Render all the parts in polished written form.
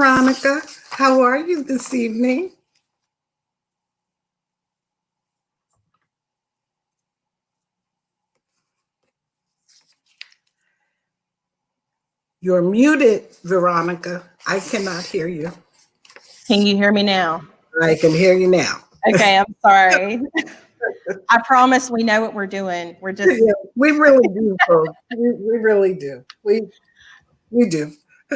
Veronica. How are you this evening? You're muted, Veronica. I cannot hear you. Can you hear me now? I can hear you now. Okay, I'm sorry. I promise we know what we're doing. We're just... Yeah, we really do, folks. We really do. We do.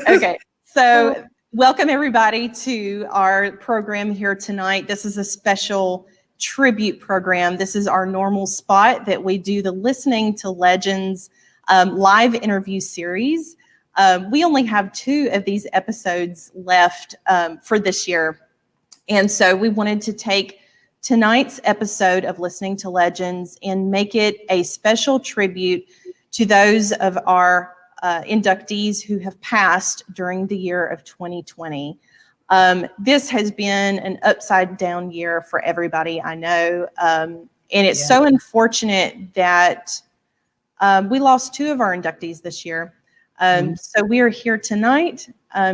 Okay, so welcome everybody to our program here tonight. This is a special tribute program. This is our normal spot that we do the Listening to Legends live interview series. We only have 2 of these episodes left for this year. And so we wanted to take tonight's episode of Listening to Legends and make it a special tribute to those of our inductees who have passed during the year of 2020. This has been an upside down year for everybody, I know. And it's so unfortunate that we lost 2 of our inductees this year. So we are here tonight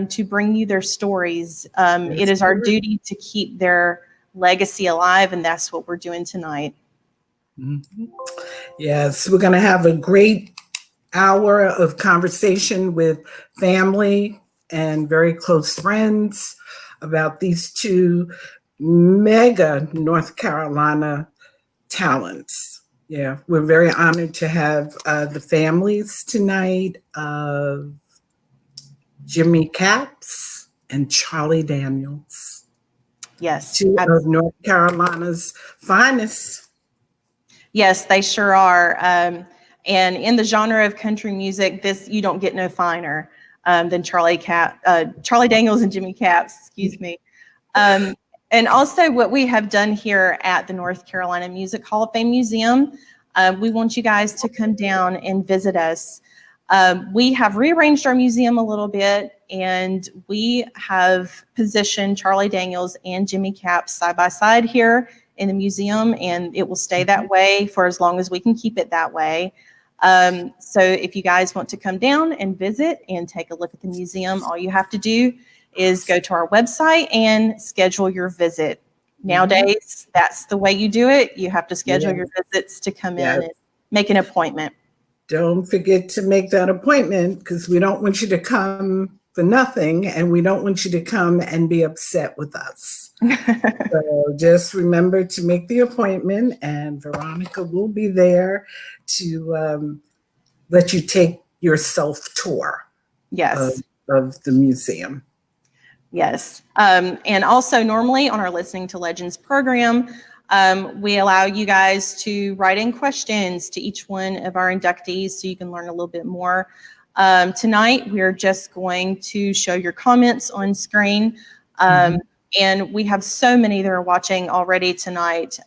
to bring you their stories. It is our duty to keep their legacy alive, and that's what we're doing tonight. Yes, we're going to have a great hour of conversation with family and very close friends about these 2 mega North Carolina talents. Yeah, we're very honored to have the families tonight of Jimmy Capps and Charlie Daniels. Yes. 2 of North Carolina's finest. Yes, they sure are. And in the genre of country music, you don't get no finer than Charlie Daniels and Jimmy Capps, excuse me. And also what we have done here at the North Carolina Music Hall of Fame Museum, we want you guys to come down and visit us. We have rearranged our museum a little bit, and we have positioned Charlie Daniels and Jimmy Capps side by side here in the museum, and it will stay that way for as long as we can keep it that way. So if you guys want to come down and visit and take a look at the museum, all you have to do is go to our website and schedule your visit. Nowadays, that's the way you do it. You have to schedule your visits to come in and make an appointment. Don't forget to make that appointment, because we don't want you to come for nothing, and we don't want you to come and be upset with us. So just remember to make the appointment, and Veronica will be there to let you take your self-tour of the museum. Yes. And also normally on our Listening to Legends program, we allow you guys to write in questions to each one of our inductees so you can learn a little bit more. Tonight, we're just going to show your comments on screen. And we have so many that are watching already tonight.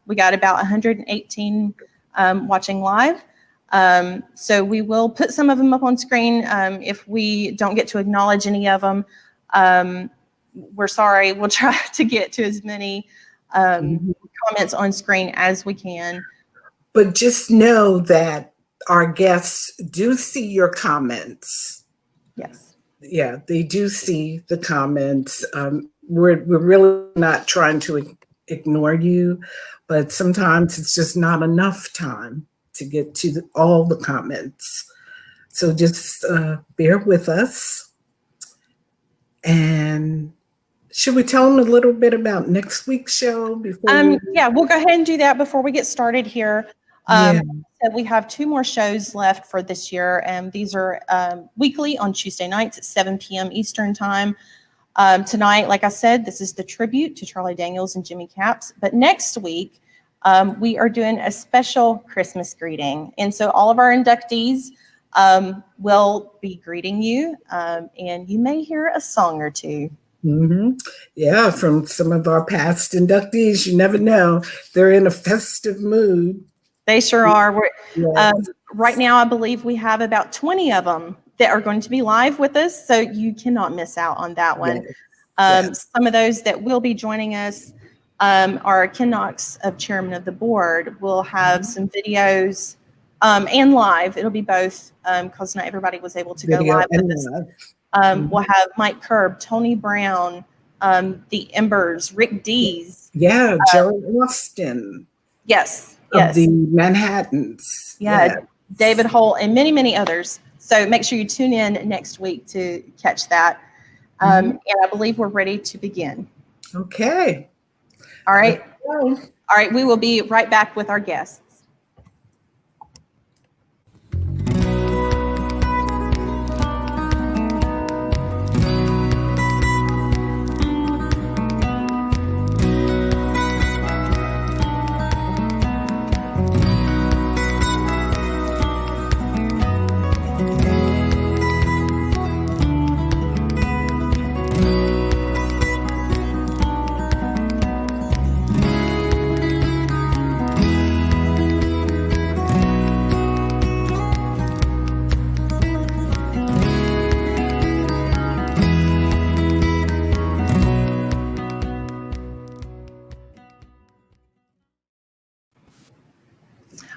We got about 118 watching live. So we will put some of them up on screen. If we don't get to acknowledge any of them, we're sorry. We'll try to get to as many comments on screen as we can. But just know that our guests do see your comments. Yes. Yeah, they do see the comments. We're really not trying to ignore you, but sometimes it's just not enough time to get to all the comments. So just bear with us. And should we tell them a little bit about next week's show before? Yeah, we'll go ahead and do that before we get started here. So we have 2 more shows left for this year, and these are weekly on Tuesday nights at 7 p.m. Eastern time. Tonight, like I said, this is the tribute to Charlie Daniels and Jimmy Capps. But next week, we are doing a special Christmas greeting. And so all of our inductees will be greeting you, and you may hear a song or 2. Yeah, from some of our past inductees. You never know. They're in a festive mood. They sure are. Right now, I believe we have about 20 of them that are going to be live with us, so you cannot miss out on that one. Some of those that will be joining us are Ken Knox, chairman of the board. We'll have some videos and live. It'll be both, because not everybody was able to go live with us. We'll have Mike Kerb, Tony Brown, the Embers, Rick Dees. Yeah, Jerry Austin. Yes. Of the Manhattans. Yeah, David Holt and many, many others. So make sure you tune in next week to catch that. And I believe we're ready to begin. Okay. All right. All right. We will be right back with our guests.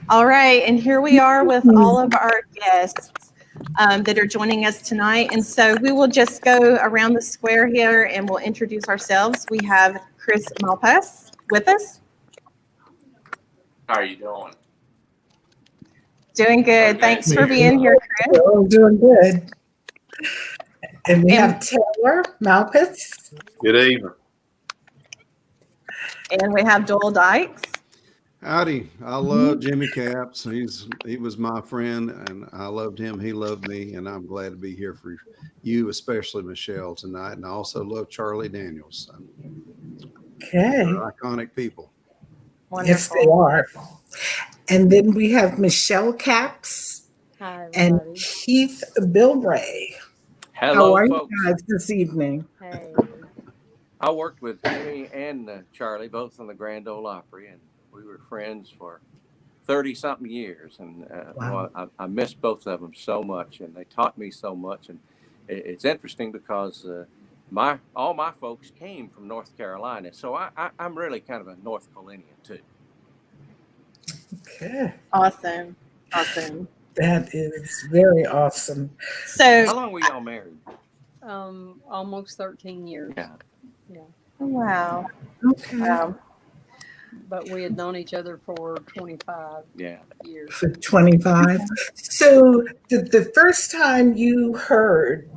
All right, and here we are with all of our guests that are joining us tonight. And so we will just go around the square here and we'll introduce ourselves. We have Chris Malpass with us. How are you doing? Doing good. Thanks for being here, Chris. Oh, doing good. And we have Taylor Malpass. Good evening. And we have Doyle Dykes. Howdy. I love Jimmy Capps. He was my friend and I loved him. He loved me. And I'm glad to be here for you, especially Michelle, tonight. And I also love Charlie Daniels. Okay. They're iconic people. Wonderful. Yes, they are. And then we have Michelle Capps. Hi, and everybody. Keith Bilbray. Hello, How are folks. you guys this evening? Hey. I worked with Jimmy and Charlie both on the Grand Ole Opry, and we were friends for 30-something years. And Wow. well, I miss both of them so much, and they taught me so much. And it's interesting because all my folks came from North Carolina, so I'm really kind of a North Carolinian too. Okay. Awesome. Awesome. That is very awesome. So, How long were y'all married? Almost 13 years. Yeah. wow. Okay. Wow. But we had known each other for 25 Yeah. years. For 25. So the first time you heard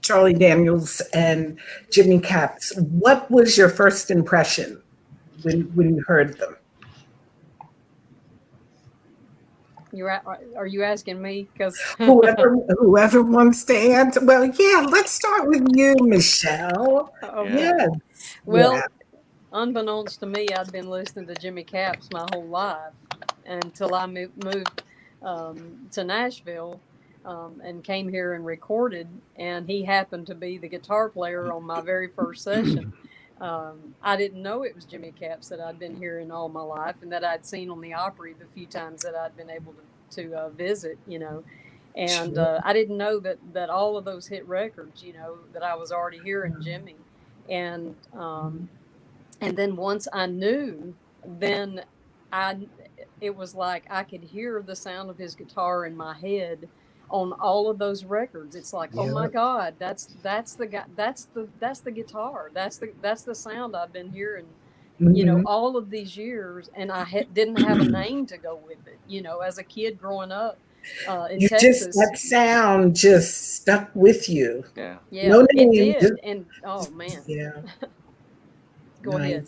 Charlie Daniels and Jimmy Capps, what was your first impression when you heard them? Are you asking me? Because Whoever wants to answer. Well, yeah, let's start with you, Michelle. Yes. Well, Yeah. unbeknownst to me, I'd been listening to Jimmy Capps my whole life until I moved to Nashville and came here and recorded. And he happened to be the guitar player on my very first session. I didn't know it was Jimmy Capps that I'd been hearing all my life and that I'd seen on the Opry the few times that I'd been able to visit, And I didn't know that all of those hit records, that I was already hearing Jimmy. And then once I knew, then it was like I could hear the sound of his guitar in my head on all of those records. It's like, oh my God, that's the guy, that's the guitar, that's the sound I've been hearing, all of these years, and I didn't have a name to go with it. As a kid growing up in Texas, that sound just stuck with you. Yeah. Yeah, No it name, did, and oh man, yeah. Go ahead.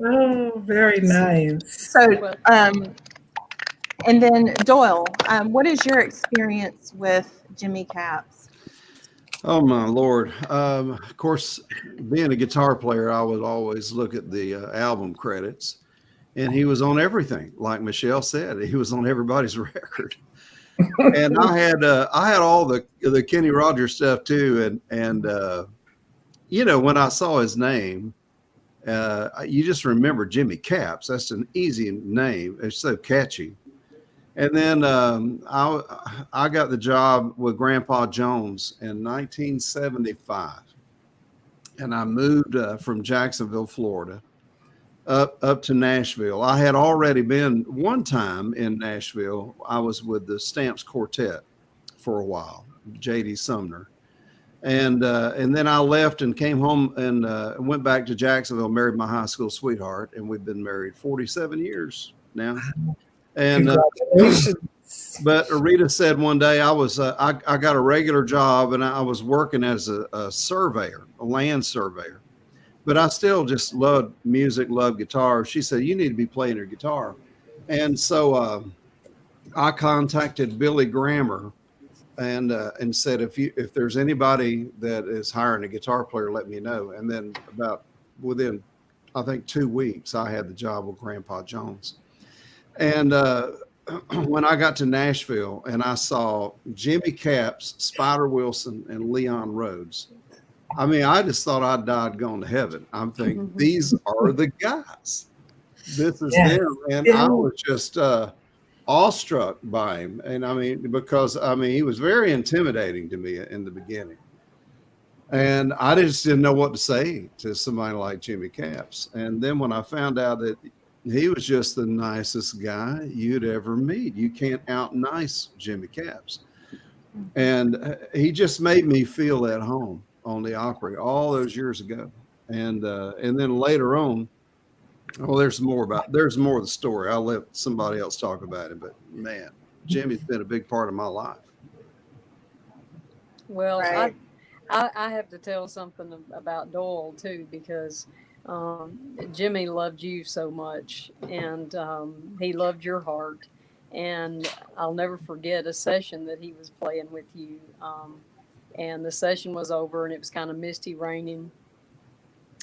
Oh, very nice. So, and then Doyle, what is your experience with Jimmy Capps? Oh my Lord. Of course, being a guitar player, I would always look at the album credits, and he was on everything. Like Michelle said, he was on everybody's record. And I had all the Kenny Rogers stuff too. And when I saw his name, you just remember Jimmy Capps. That's an easy name. It's so catchy. And then I got the job with Grandpa Jones in 1975. And I moved from Jacksonville, Florida. up to Nashville. I had already been one time in Nashville. I was with the Stamps Quartet for a while, J.D. Sumner. And then I left and came home and went back to Jacksonville, married my high school sweetheart, and we've been married 47 years now. And Congratulations. but Rita said one day I got a regular job and I was working as a surveyor, a land surveyor, but I still just loved music, loved guitar. She said, you need to be playing your guitar. And so I contacted Billy Grammer and said, if there's anybody that is hiring a guitar player, let me know. And then within, I think 2 weeks, I had the job with Grandpa Jones. And when I got to Nashville and I saw Jimmy Capps, Spider Wilson, and Leon Rhodes, I mean, I just thought I'd died going to heaven. I'm thinking, these are the guys. This is them. And I was just awestruck by him. And I mean, because he was very intimidating to me in the beginning. And I just didn't know what to say to somebody like Jimmy Capps. And then when I found out that he was just the nicest guy you'd ever meet, you can't out nice Jimmy Capps. And he just made me feel at home on the Opry all those years ago. And then later on, there's more of the story. I'll let somebody else talk about it, but man, Jimmy's been a big part of my life. Well, Right. I have to tell something about Doyle too, because Jimmy loved you so much, and he loved your heart. And I'll never forget a session that he was playing with you. And the session was over, and it was kind of misty, raining.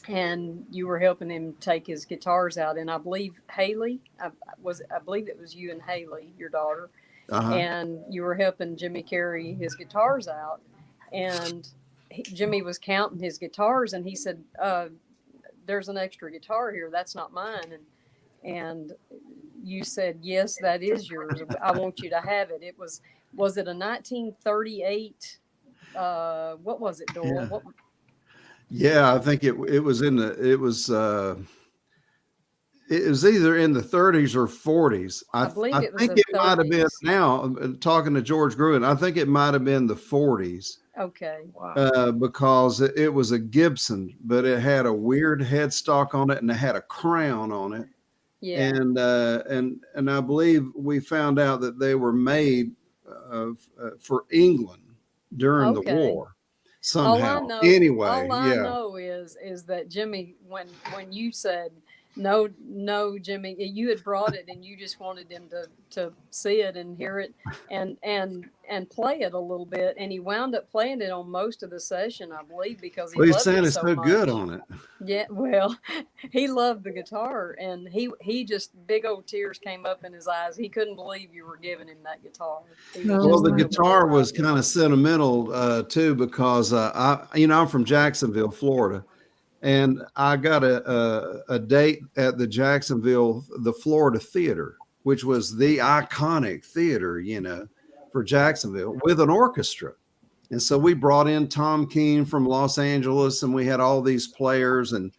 And you were helping him take his guitars out, and I believe Haley, I believe it was you and Haley, your daughter, and you were helping Jimmy carry his guitars out. And Jimmy was counting his guitars, and he said, "There's an extra guitar here. That's not mine." And you said, "Yes, that is yours. I want you to have it." Was it a 1938? What was it, Doyle? Yeah, I think it was either in the 30s or 40s. I believe it was think the it might have been 30s. now, talking to George Gruen, I think it might have been the 40s. Okay. Wow. Because it was a Gibson, but it had a weird headstock on it and it had a crown on it. Yeah. And I believe we found out that they were made for England during the war. Somehow. All I know is that Jimmy, when you said no, Jimmy, you had brought it and you just wanted him to see it and hear it and play it a little bit, and he wound up playing it on most of the session, I believe, because he sounded so much. good on it. Yeah, well, he loved the guitar, and he just, big old tears came up in his eyes. He couldn't believe you were giving him that guitar. Well, the guitar was kind of sentimental too, because I'm from Jacksonville, Florida, and I got a date at the Florida Theater, which was the iconic theater, for Jacksonville, with an orchestra. And so we brought in Tom Keene from Los Angeles, and we had all these players. And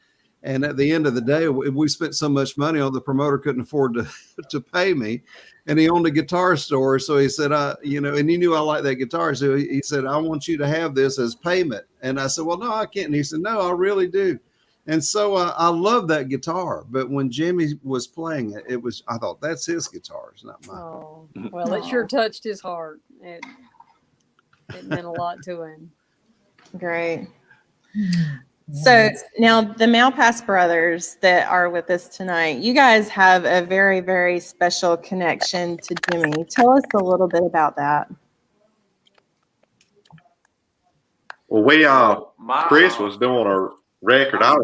at the end of the day, we spent so much money on, the promoter couldn't afford to pay me. And he owned a guitar store. So he said, and he knew I liked that guitar. So he said, "I want you to have this as payment." And I said, "Well, no, I can't." And he said, "No, I really do." And so I love that guitar. But when Jimmy was playing it, I thought, that's his guitar, it's not mine. Oh, well, it sure touched his heart. It meant a lot to him. Great. So now the Malpass brothers that are with us tonight, you guys have a very, very special connection to Jimmy. Tell us a little bit about that. Well, Chris was doing a record. I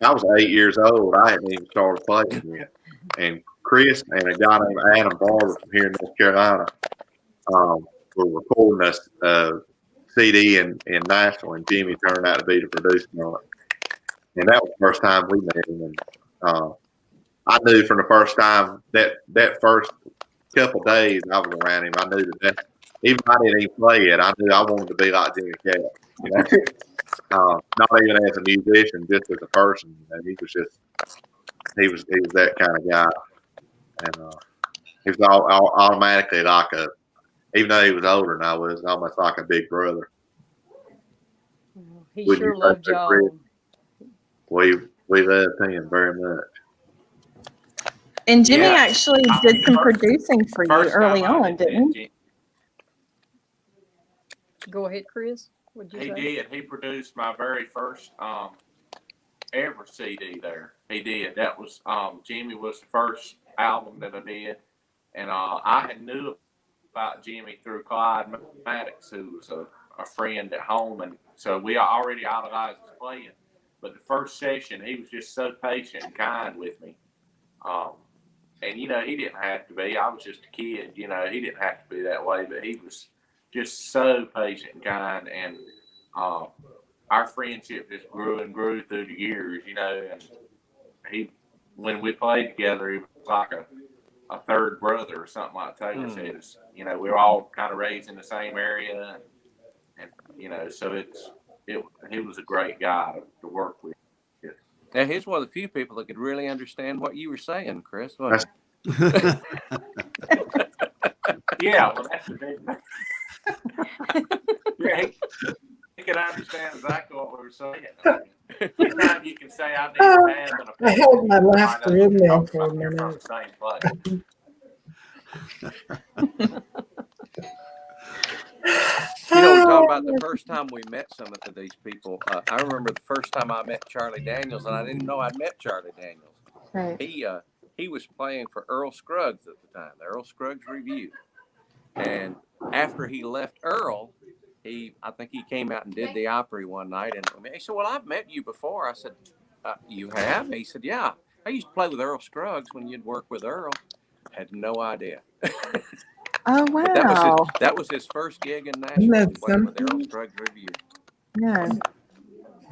was 8 years old. I hadn't even started playing yet. And Chris and a guy named Adam Barber from here in North Carolina were recording a CD in Nashville, and Jimmy turned out to be the producer on it. And that was the first time we met him. And I knew from the first time that first couple of days I was around him, I knew that even if I didn't even play it, I knew I wanted to be like Jimmy Capps. not even as a musician, just as a person. And he was that kind of guy. And he was automatically like even though he was older than I was, almost like a big brother. He Wouldn't sure you say loved so, y'all. Chris? We loved him very much. And Jimmy Yeah. actually did some producing for you First early time I on, didn't he? Go ahead, Chris. What'd you He say? did. He produced my very first ever CD there. He did. That was Jimmy was the first album that I did, and I had knew about Jimmy through Clyde Maddox, who was a friend at home, and so we already idolized his playing. But the first session, he was just so patient and kind with me. And he didn't have to be. I was just a kid. He didn't have to be that way, but he was just so patient and kind, and our friendship just grew and grew through the years. And when we played together, he was like a third brother or something like Taylor said. We were all kind of raised in the same area, and so he was a great guy to work with. Now, he's one of the few people that could really understand what you were saying, Chris. That's- Yeah, well, that's the big thing. Yeah, he could understand exactly what we were saying. Anytime you can say I need to have an I opinion, held my laughter in there for a you're from minute. the same place. We're talking about the first time we met some of these people. I remember the first time I met Charlie Daniels, and I didn't know I'd met Charlie Daniels. Right. He was playing for Earl Scruggs at the time, the Earl Scruggs Review. And after he left Earl, I think he came out and did the Opry one night. And he said, "Well, I've met you before." I said, "You have?" And he said, "Yeah. I used to play with Earl Scruggs when you'd work with Earl." Had no idea. Oh, But wow. that was his first gig in Isn't Nashville. that He played with Earl something? Scruggs Review. Yeah.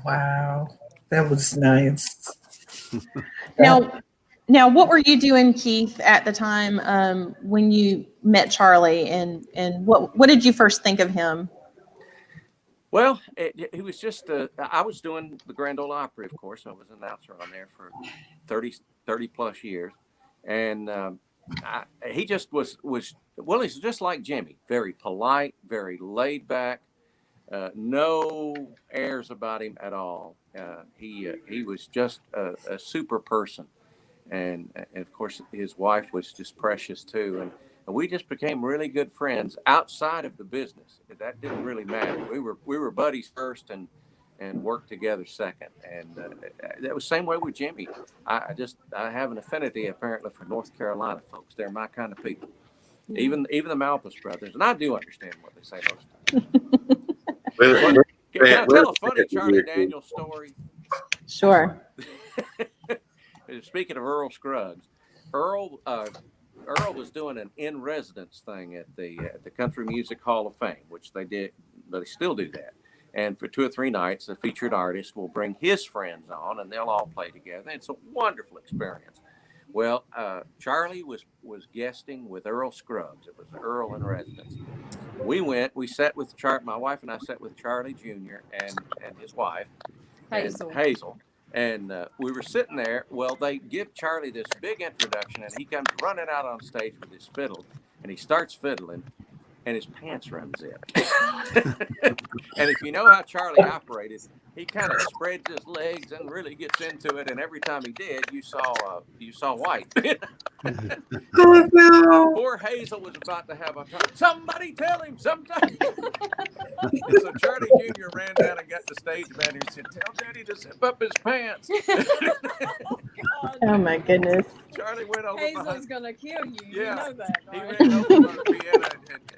Wow, that was nice. Now, what were you doing, Keith, at the time when you met Charlie, and what did you first think of him? Well, he was just, I was doing the Grand Ole Opry, of course. I was an announcer on there for 30 plus years. And he just was, he's just like Jimmy, very polite, very laid back, no airs about him at all. He was just a super person. And of course, his wife was just precious too. And we just became really good friends outside of the business. That didn't really matter. We were buddies first and worked together second. And that was the same way with Jimmy. I have an affinity apparently for North Carolina folks. They're my kind of people. Even the Malpas brothers. And I do understand what they say most of the time. Can I tell a funny Charlie Daniels story? Sure. Speaking of Earl Scruggs, Earl was doing an in residence thing at the Country Music Hall of Fame, which they did, but they still do that. And for 2 or 3 nights, a featured artist will bring his friends on, and they'll all play together. It's a wonderful experience. Well, Charlie was guesting with Earl Scruggs. It was Earl in residence. We sat with my wife and I sat with Charlie Jr. and his wife, Hazel. And we were sitting there. Well, they give Charlie this big introduction, and he comes running out on stage with his fiddle, and he starts fiddling, and his pants run zipped. And if you know how Charlie operated, he kind of spreads his legs and really gets into it. And every time he did, you saw white. Oh, no. Poor Hazel was about to have a time. Somebody tell him sometime. And so Charlie Jr. ran down and got the stage manager and said, "Tell Daddy to zip up his pants." Oh, my goodness. Charlie went over Hazel's gonna kill you. Yeah. You know that, He right? ran over by the piano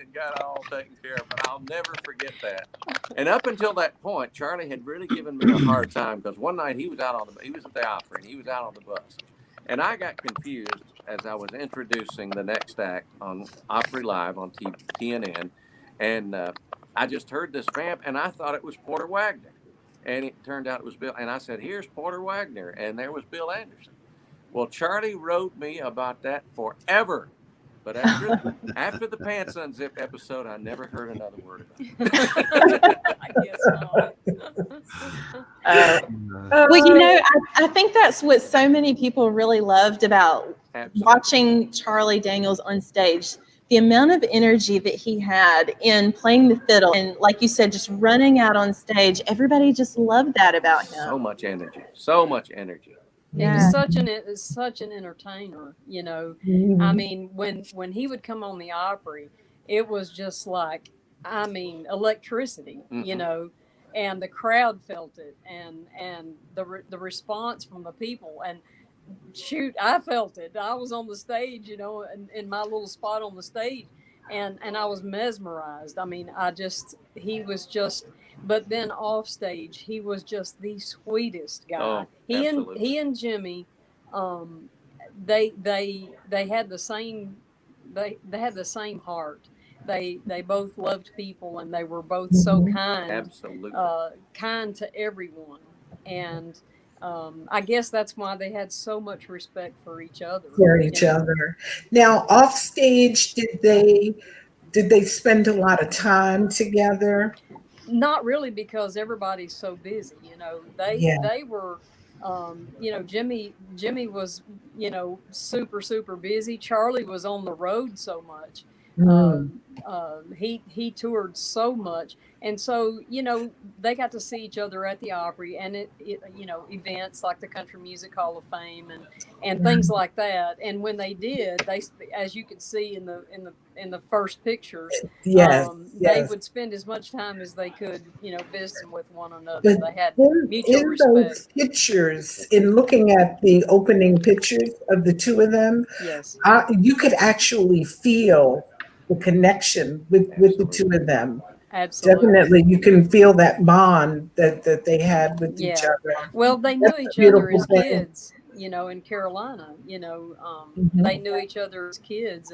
and got it all taken care of, but I'll never forget that. And up until that point, Charlie had really given me a hard time because one night he was at the Opry and he was out on the bus. And I got confused as I was introducing the next act on Opry Live on TNN. And I just heard this vamp and I thought it was Porter Wagner. And it turned out it was Bill. And I said, "Here's Porter Wagner." And there was Bill Anderson. Well, Charlie wrote me about that forever. But after the Pants Unzipped episode, I never heard another word about it. I guess not. Well, you know, I think that's what so many people really loved about Absolutely. watching Charlie Daniels on stage. The amount of energy that he had in playing the fiddle and, like you said, just running out on stage. Everybody just loved that about him. So much energy. So much energy. He was such an entertainer, you know. I mean, when he would come on the Opry, it was just like, I mean, electricity, you know, and the crowd felt it, and the response from the people, and shoot, I felt it. I was on the stage, you know, in my little spot on the stage, and I was mesmerized. I mean, he was just. But then off stage, he was just the sweetest guy. Oh, He and Jimmy, they had the same they had the same heart. They both loved people, and they were both so kind. Absolutely. Kind to everyone, and I guess that's why they had so much respect for each other. Now, off stage, did they spend a lot of time together? Not really, because everybody's so busy, you know. They were, you know, Jimmy was, you know, super busy. Charlie was on the road so much. He toured so much, and so, you know, they got to see each other at the Opry, and it you know, events like the Country Music Hall of Fame and things like that. And when they did, they, as you could see in the first pictures, they would spend as much time as they could, you know, visiting with one another. But they had mutual in respect. those pictures, in looking at the opening pictures of the two of them, yes, you could actually feel the connection with the two of them. Absolutely. Definitely, you can feel that bond that they had with each other. Well, they knew each other as kids, you know, in Carolina. You know, they knew each other as kids,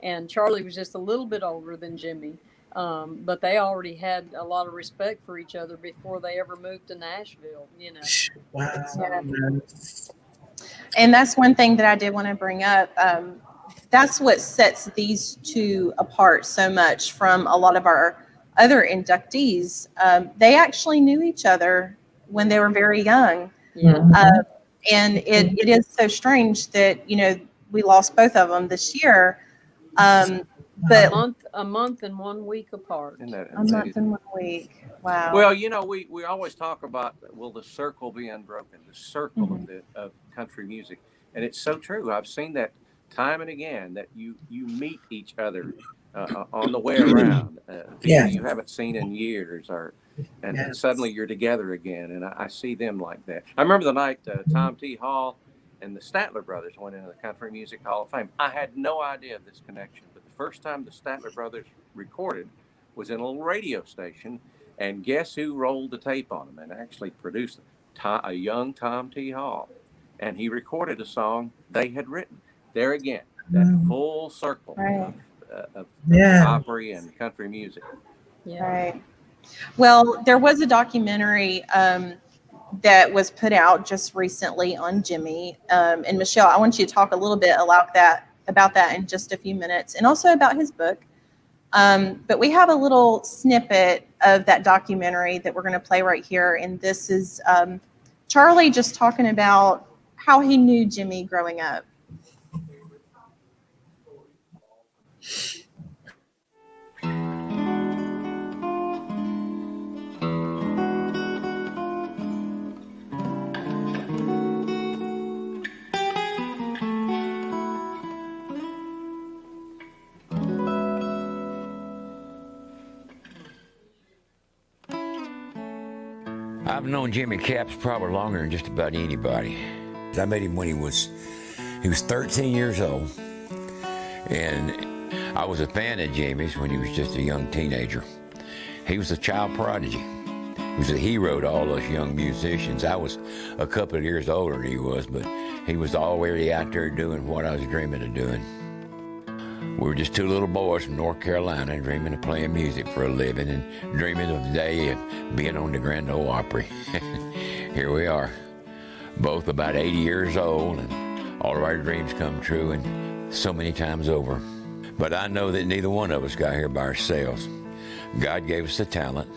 and Charlie was just a little bit older than Jimmy, but they already had a lot of respect for each other before they ever moved to Nashville. You know. Wow. And that's one thing that I did want to bring up. That's what sets these two apart so much from a lot of our other inductees. They actually knew each other when they were very young. And it is so strange that, you know, we lost both of them this year. But a month and 1 week apart. A month and 1 week. Wow. Well, you know, we always talk about, will the circle be unbroken? The circle of country music. And it's so true. I've seen that time and again, that you meet each other on the way around, people you haven't seen in years, and suddenly you're together again. And I see them like that. I remember the night Tom T. Hall and the Statler brothers went into the Country Music Hall of Fame. I had no idea of this connection, but the first time the Statler brothers recorded was in a little radio station, and guess who rolled the tape on them and actually produced it? A young Tom T. Hall, and he recorded a song they had written. There again, that full circle of Opry and country music. Right. Well, there was a documentary that was put out just recently on Jimmy. And Michelle, I want you to talk a little bit about that in just a few minutes, and also about his book. But we have a little snippet of that documentary that we're going to play right here. And this is Charlie just talking about how he knew Jimmy growing up. I've known Jimmy Capps probably longer than just about anybody. I met him when he was 13 years old, and I was a fan of Jimmy's when he was just a young teenager. He was a child prodigy. He was a hero to all those young musicians. I was a couple of years older than he was, but he was already out there doing what I was dreaming of doing. We were just two little boys from North Carolina dreaming of playing music for a living and dreaming of the day of being on the Grand Ole Opry. Here we are, both about 80 years old, and all of our dreams come true, and so many times over. But I know that neither one of us got here by ourselves. God gave us the talent,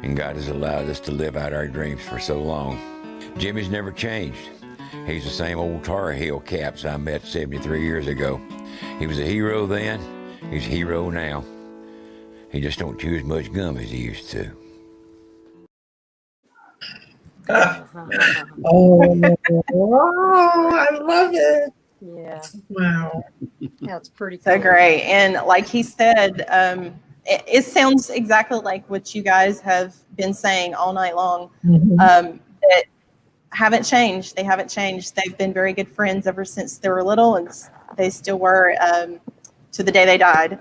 and God has allowed us to live out our dreams for so long. Jimmy's never changed. He's the same old Tar Heel Caps I met 73 years ago. He was a hero then, he's a hero now. He just don't chew as much gum as he used to. Oh, I love it. Yeah, Wow. that's pretty So cool. great. And like he said, it sounds exactly like what you guys have been saying all night long. That haven't changed. They haven't changed. They've been very good friends ever since they were little, and they still were to the day they died.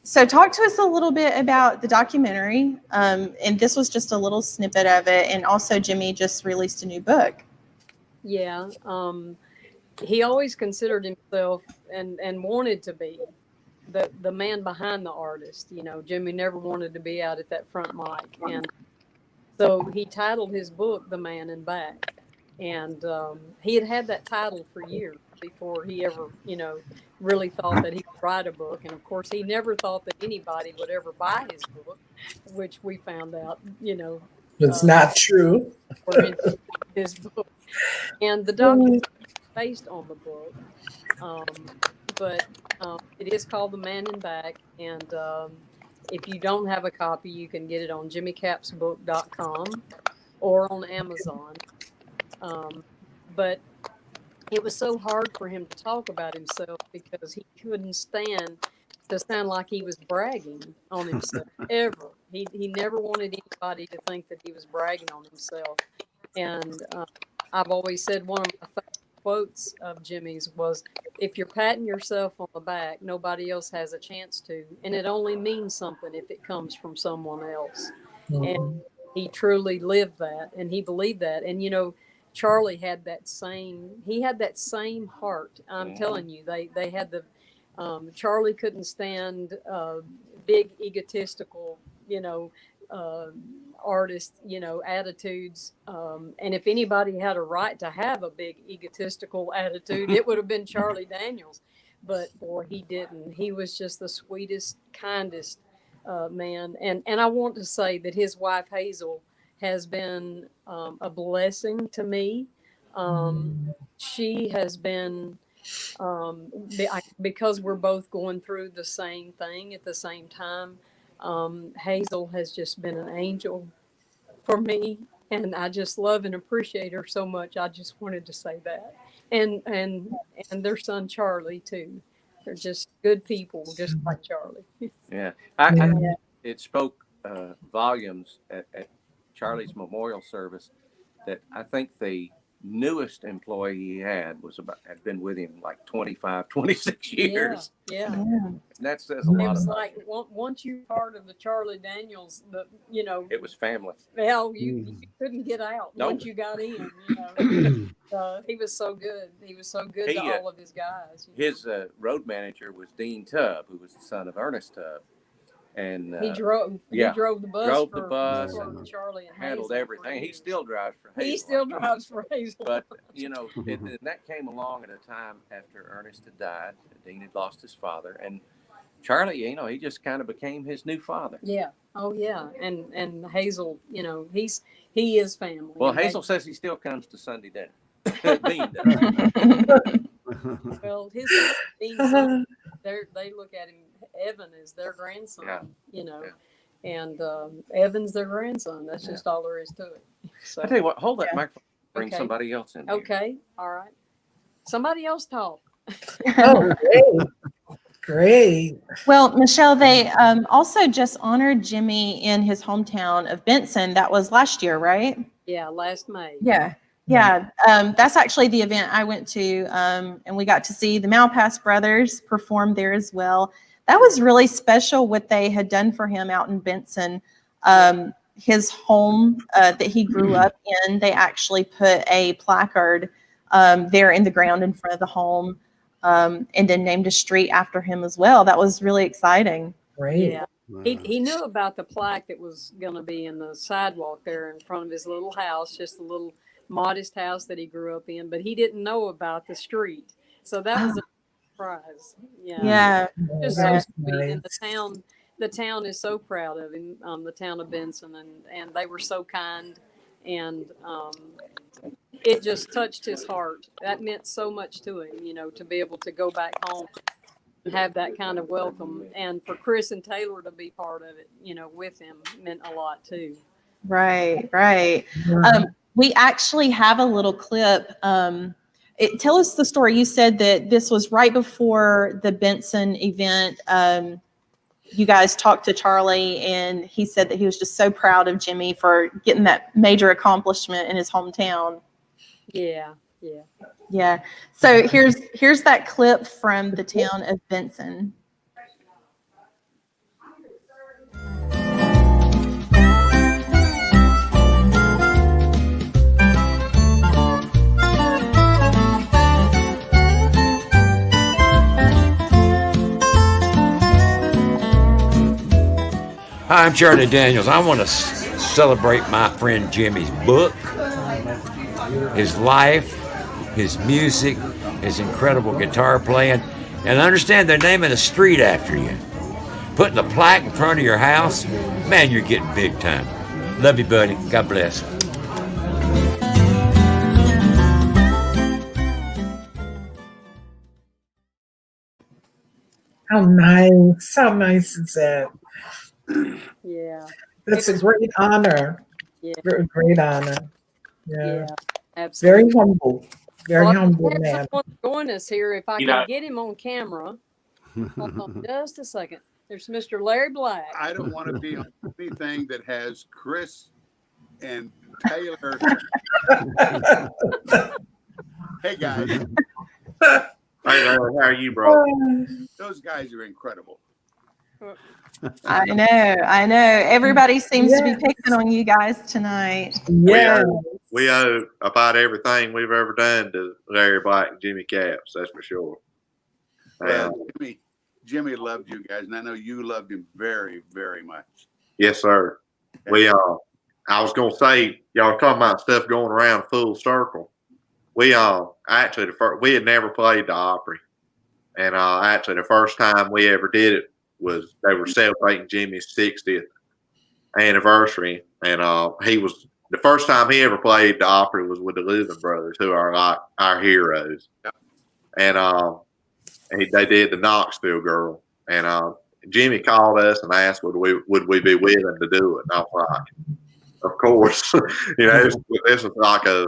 So talk to us a little bit about the documentary. And this was just a little snippet of it. And also Jimmy just released a new book. Yeah. He always considered himself and wanted to be the man behind the artist. You know, Jimmy never wanted to be out at that front mic. And so he titled his book, The Man in Back. And he had that title for years before he ever, really thought that he could write a book. And of course, he never thought that anybody would ever buy his book, which we found out, It's not true. His book. And the documentary is based on the book. But it is called The Man in Back. And if you don't have a copy, you can get it on jimmycapsbook.com or on Amazon. But it was so hard for him to talk about himself because he couldn't stand to sound like he was bragging on himself ever. He never wanted anybody to think that he was bragging on himself. And I've always said one of my favorite quotes of Jimmy's was, if you're patting yourself on the back, nobody else has a chance to. And it only means something if it comes from someone else. And he truly lived that, and he believed that. And, Charlie had that same heart. I'm telling you, they had Charlie couldn't stand big egotistical, artist, attitudes. And if anybody had a right to have a big egotistical attitude, it would have been Charlie Daniels. But boy, he didn't. He was just the sweetest, kindest man. And I want to say that his wife, Hazel, has been a blessing to me. She has been, because we're both going through the same thing at the same time, Hazel has just been an angel for me, and I just love and appreciate her so much. I just wanted to say that. And their son Charlie too. They're just good people, just like Charlie. Yeah, it spoke volumes at Charlie's memorial service that I think the newest employee he had had been with him like 25, 26 years. Yeah. And that says a lot. It was like once you're part of the Charlie Daniels, it was family. Well, you couldn't get out once you got in. He was so good. He was so good to all of his guys. His road manager was Dean Tubb, who was the son of Ernest Tubb. And he drove the bus. And Charlie and handled Hazel everything. He still drives for Hazel. He still drives for Hazel. But and that came along at a time after Ernest had died. Dean had lost his father, and Charlie, he just kind of became his new father. Yeah. Oh yeah. And Hazel, he is family. Well, Hazel says he still comes to Sunday dinner. Dean does. Well, his Dean's son, they look at him. Evan is their grandson, and Evan's their grandson. That's just all there is to it. So, I tell you what, hold that microphone. Bring somebody else in. Okay, all right. Somebody else talk. Oh, great. Well, Michelle, they also just honored Jimmy in his hometown of Benson. That was last year, right? Yeah, last May. Yeah. That's actually the event I went to, and we got to see the Malpass brothers perform there as well. That was really special what they had done for him out in Benson. His home that he grew up in, they actually put a placard there in the ground in front of the home, and then named a street after him as well. That was really exciting. Great. Yeah. Wow. He knew about the plaque that was going to be in the sidewalk there in front of his little house, just a little modest house that he grew up in, but he didn't know about the street. So that was a surprise. Yeah. Yeah. Just so sweet. And the the town is so proud of him, the town of Benson, and they were so kind, and it just touched his heart. That meant so much to him, you know, to be able to go back home and have that kind of welcome, and for Chris and Taylor to be part of it, you know, with him meant a lot too. Right. We actually have a little clip. Tell us the story. You said that this was right before the Benson event. You guys talked to Charlie, and he said that he was just so proud of Jimmy for getting that major accomplishment in his hometown. Yeah. Yeah. So here's that clip from the town of Benson. Hi, I'm Charlie Daniels. I want to celebrate my friend Jimmy's book, his life, his music, his incredible guitar playing, and understand they're naming a street after you. Putting a plaque in front of your house, man, you're getting big time. Love you, buddy. God bless. How nice. How nice is that? Yeah. That's a great honor. Yeah. A great honor. Yeah. Absolutely. Very humble. Very humble I have man. someone join us here. If I You can know- get him on camera. Hold on just a second. There's Mr. Larry Black. I don't want to be on anything that has Chris and Taylor. Hey guys, Hey, Larry, how are you, bro? those guys are incredible. I know. Everybody seems to be picking on you guys tonight. Yeah. We owe about everything we've ever done to Larry Black and Jimmy Capps, that's for sure. Well, Jimmy loved you guys, and I know you loved him very, very much. Yes, sir. We I was gonna say, y'all were talking about stuff going around full circle. We actually we had never played the Opry, and actually the first time we ever did it was they were celebrating Jimmy's 60th anniversary, and he was the first time he ever played the Opry was with the Luther Brothers, who are like our heroes, and they did the Knoxville Girl, and Jimmy called us and asked would we be willing to do it, and I was like, of course. This was like a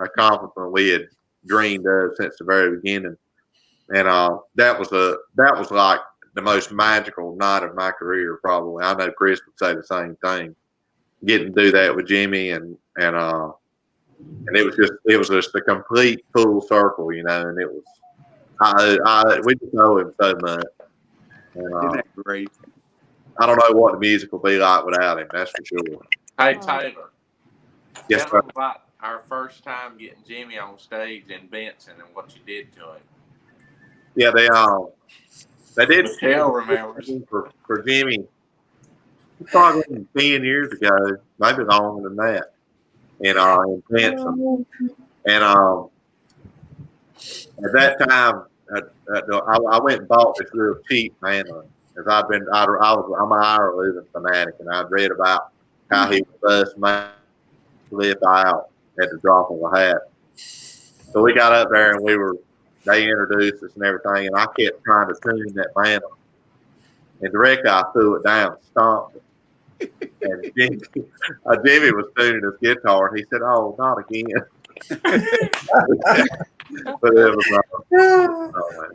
accomplishment we had dreamed of since the very beginning, and that was like the most magical night of my career, probably. I know Chris would say the same thing. Getting to do that with Jimmy, and it was just a complete full circle, and it was we just know him so much. And, Isn't that great? I don't know what the music will be like without him. That's for sure. Hey, Taylor. Yes, Tell sir. them about our first time getting Jimmy on stage in Benson and what you did to him. Yeah, they did Michelle remembers. for Jimmy. Probably 10 years ago, maybe longer than that. In Benson, and at that time, I went and bought this real cheap mandolin because I'm an Ira Levin fanatic, and I'd read about how he was lived out at the drop of a hat. So we got up there and they introduced us and everything, and I kept trying to tune that mandolin. And directly I threw it down, stomped it. And Jimmy was tuning his guitar, and he said, "Oh, not again." But it was,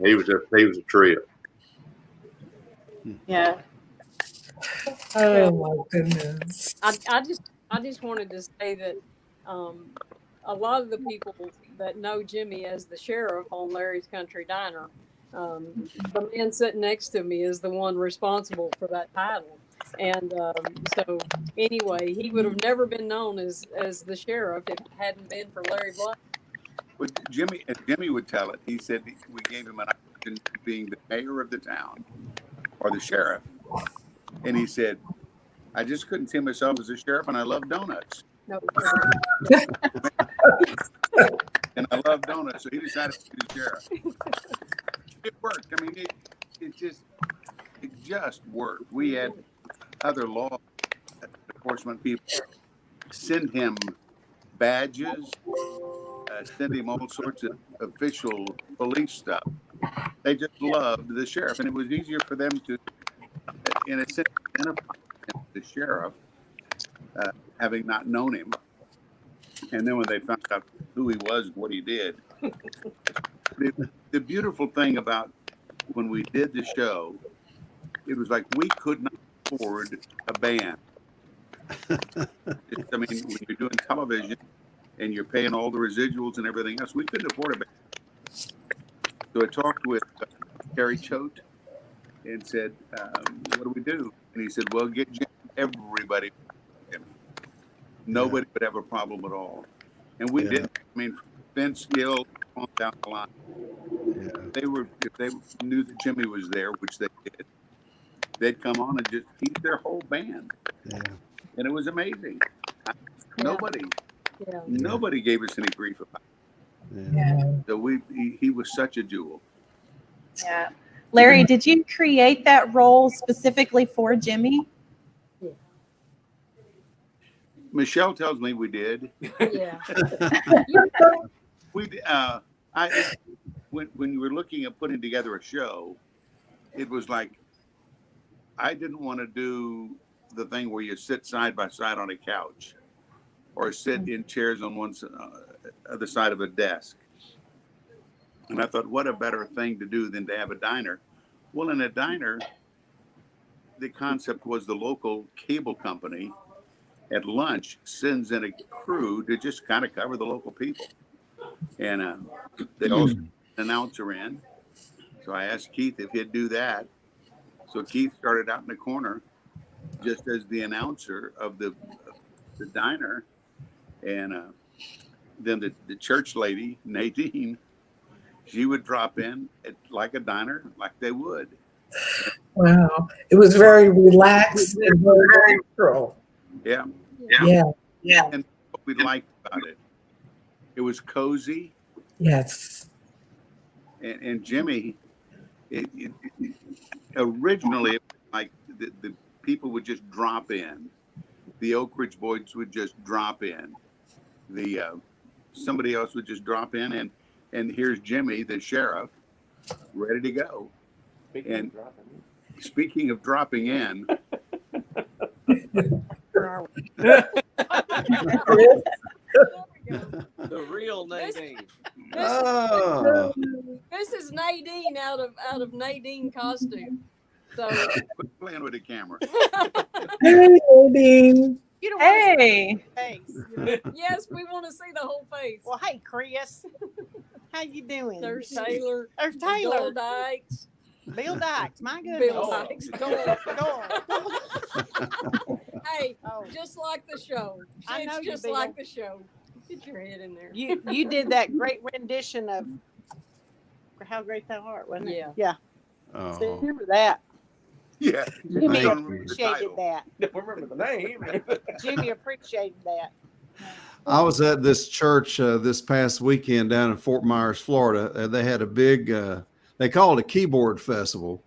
he was a trip. Yeah. Oh my goodness. I just wanted to say that a lot of the people that know Jimmy as the sheriff on Larry's Country Diner, the man sitting next to me is the one responsible for that title. And so anyway, he would have never been known as the sheriff if it hadn't been for Larry Black. But Jimmy would tell it. He said we gave him an option of being the mayor of the town or the sheriff. And he said, I just couldn't see myself as a sheriff, and I love donuts. No, And I love donuts, so he decided to be the sheriff. It worked. I mean, it just, it just worked. We had other law enforcement people send him badges, send him all sorts of official police stuff. They just loved the sheriff, and it was easier for them to, in a sense, identify the sheriff, having not known him. And then when they found out who he was, what he did, the beautiful thing about when we did the show, it was like we could not afford a band. I mean, when you're doing television and you're paying all the residuals and everything else, we couldn't afford a band. So I talked with Terry Choate and said, what do we do? And he said, well, get Jim, everybody. Nobody would have a problem at all. And we didn't. I mean, Vince Gill on down the line. Yeah. If they knew that Jimmy was there, which they did, they'd come on and just keep their whole band. Yeah. And it was amazing. Nobody gave us any grief about it. Yeah. So he was such a jewel. Yeah. Larry, did you create that role specifically for Jimmy? Michelle tells me we did. Yeah. When you were looking at putting together a show, it was like I didn't want to do the thing where you sit side by side on a couch or sit in chairs on one other side of a desk. And I thought, what a better thing to do than to have a diner. Well, in a diner, the concept was the local cable company at lunch sends in a crew to just kind of cover the local people. And they also an announcer in. So I asked Keith if he'd do that. So Keith started out in the corner just as the announcer of the diner. And then the church lady, Nadine, she would drop in like a diner, like they would. Wow. It was very relaxed and very natural. Yeah. Yeah. And what we liked about it, it was cozy. Yes. And Jimmy, originally, it was like the people would just drop in. The Oak Ridge boys would just drop in. Somebody else would just drop in, and here's Jimmy, the sheriff, ready to go. Speaking of dropping in, The real Nadine. This is Nadine out of Nadine costume. So quit playing with the camera. Hey, Nadine. You don't want to see Hey. the face. yes, we want to see the whole face. Well, hey, Chris. How you doing? There's Taylor. There's Taylor. Bill Dykes. Bill Dykes. My goodness. Bill Dykes. Go on. Hey, Oh. just like the show. I know It's you, just Bill. like the show. Get your head in there. You did that great rendition of How Great Thou Art, wasn't it? Yeah. Yeah. Oh. So remember that. Yeah. Jimmy Thank you. appreciated that. Remember the name. Jimmy appreciated that. I was at this church this past weekend down in Fort Myers, Florida. They had a big, they call it a keyboard festival.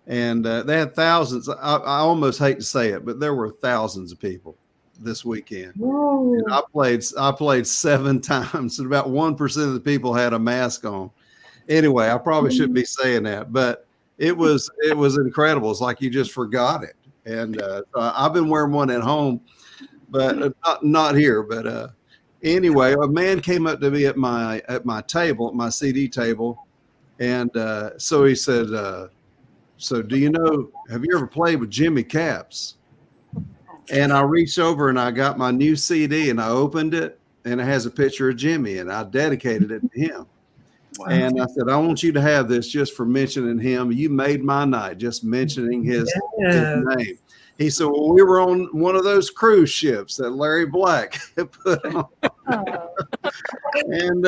And they had thousands. I almost hate to say it, but there were thousands of people this weekend. And I played 7 times, and about 1% of the people had a mask on. Anyway, I probably shouldn't be saying that, but it was incredible. It's like you just forgot it. And I've been wearing one at home, but not here. But anyway, a man came up to me at my table, at my CD table, and so he said, "So do you know? Have you ever played with Jimmy Capps?" And I reached over and I got my new CD and I opened it, and it has a picture of Jimmy, and I dedicated it to him. Wow. And I said, I want you to have this just for mentioning him. You made my night just mentioning his name. He said, well, we were on one of those cruise ships that Larry Black put on. And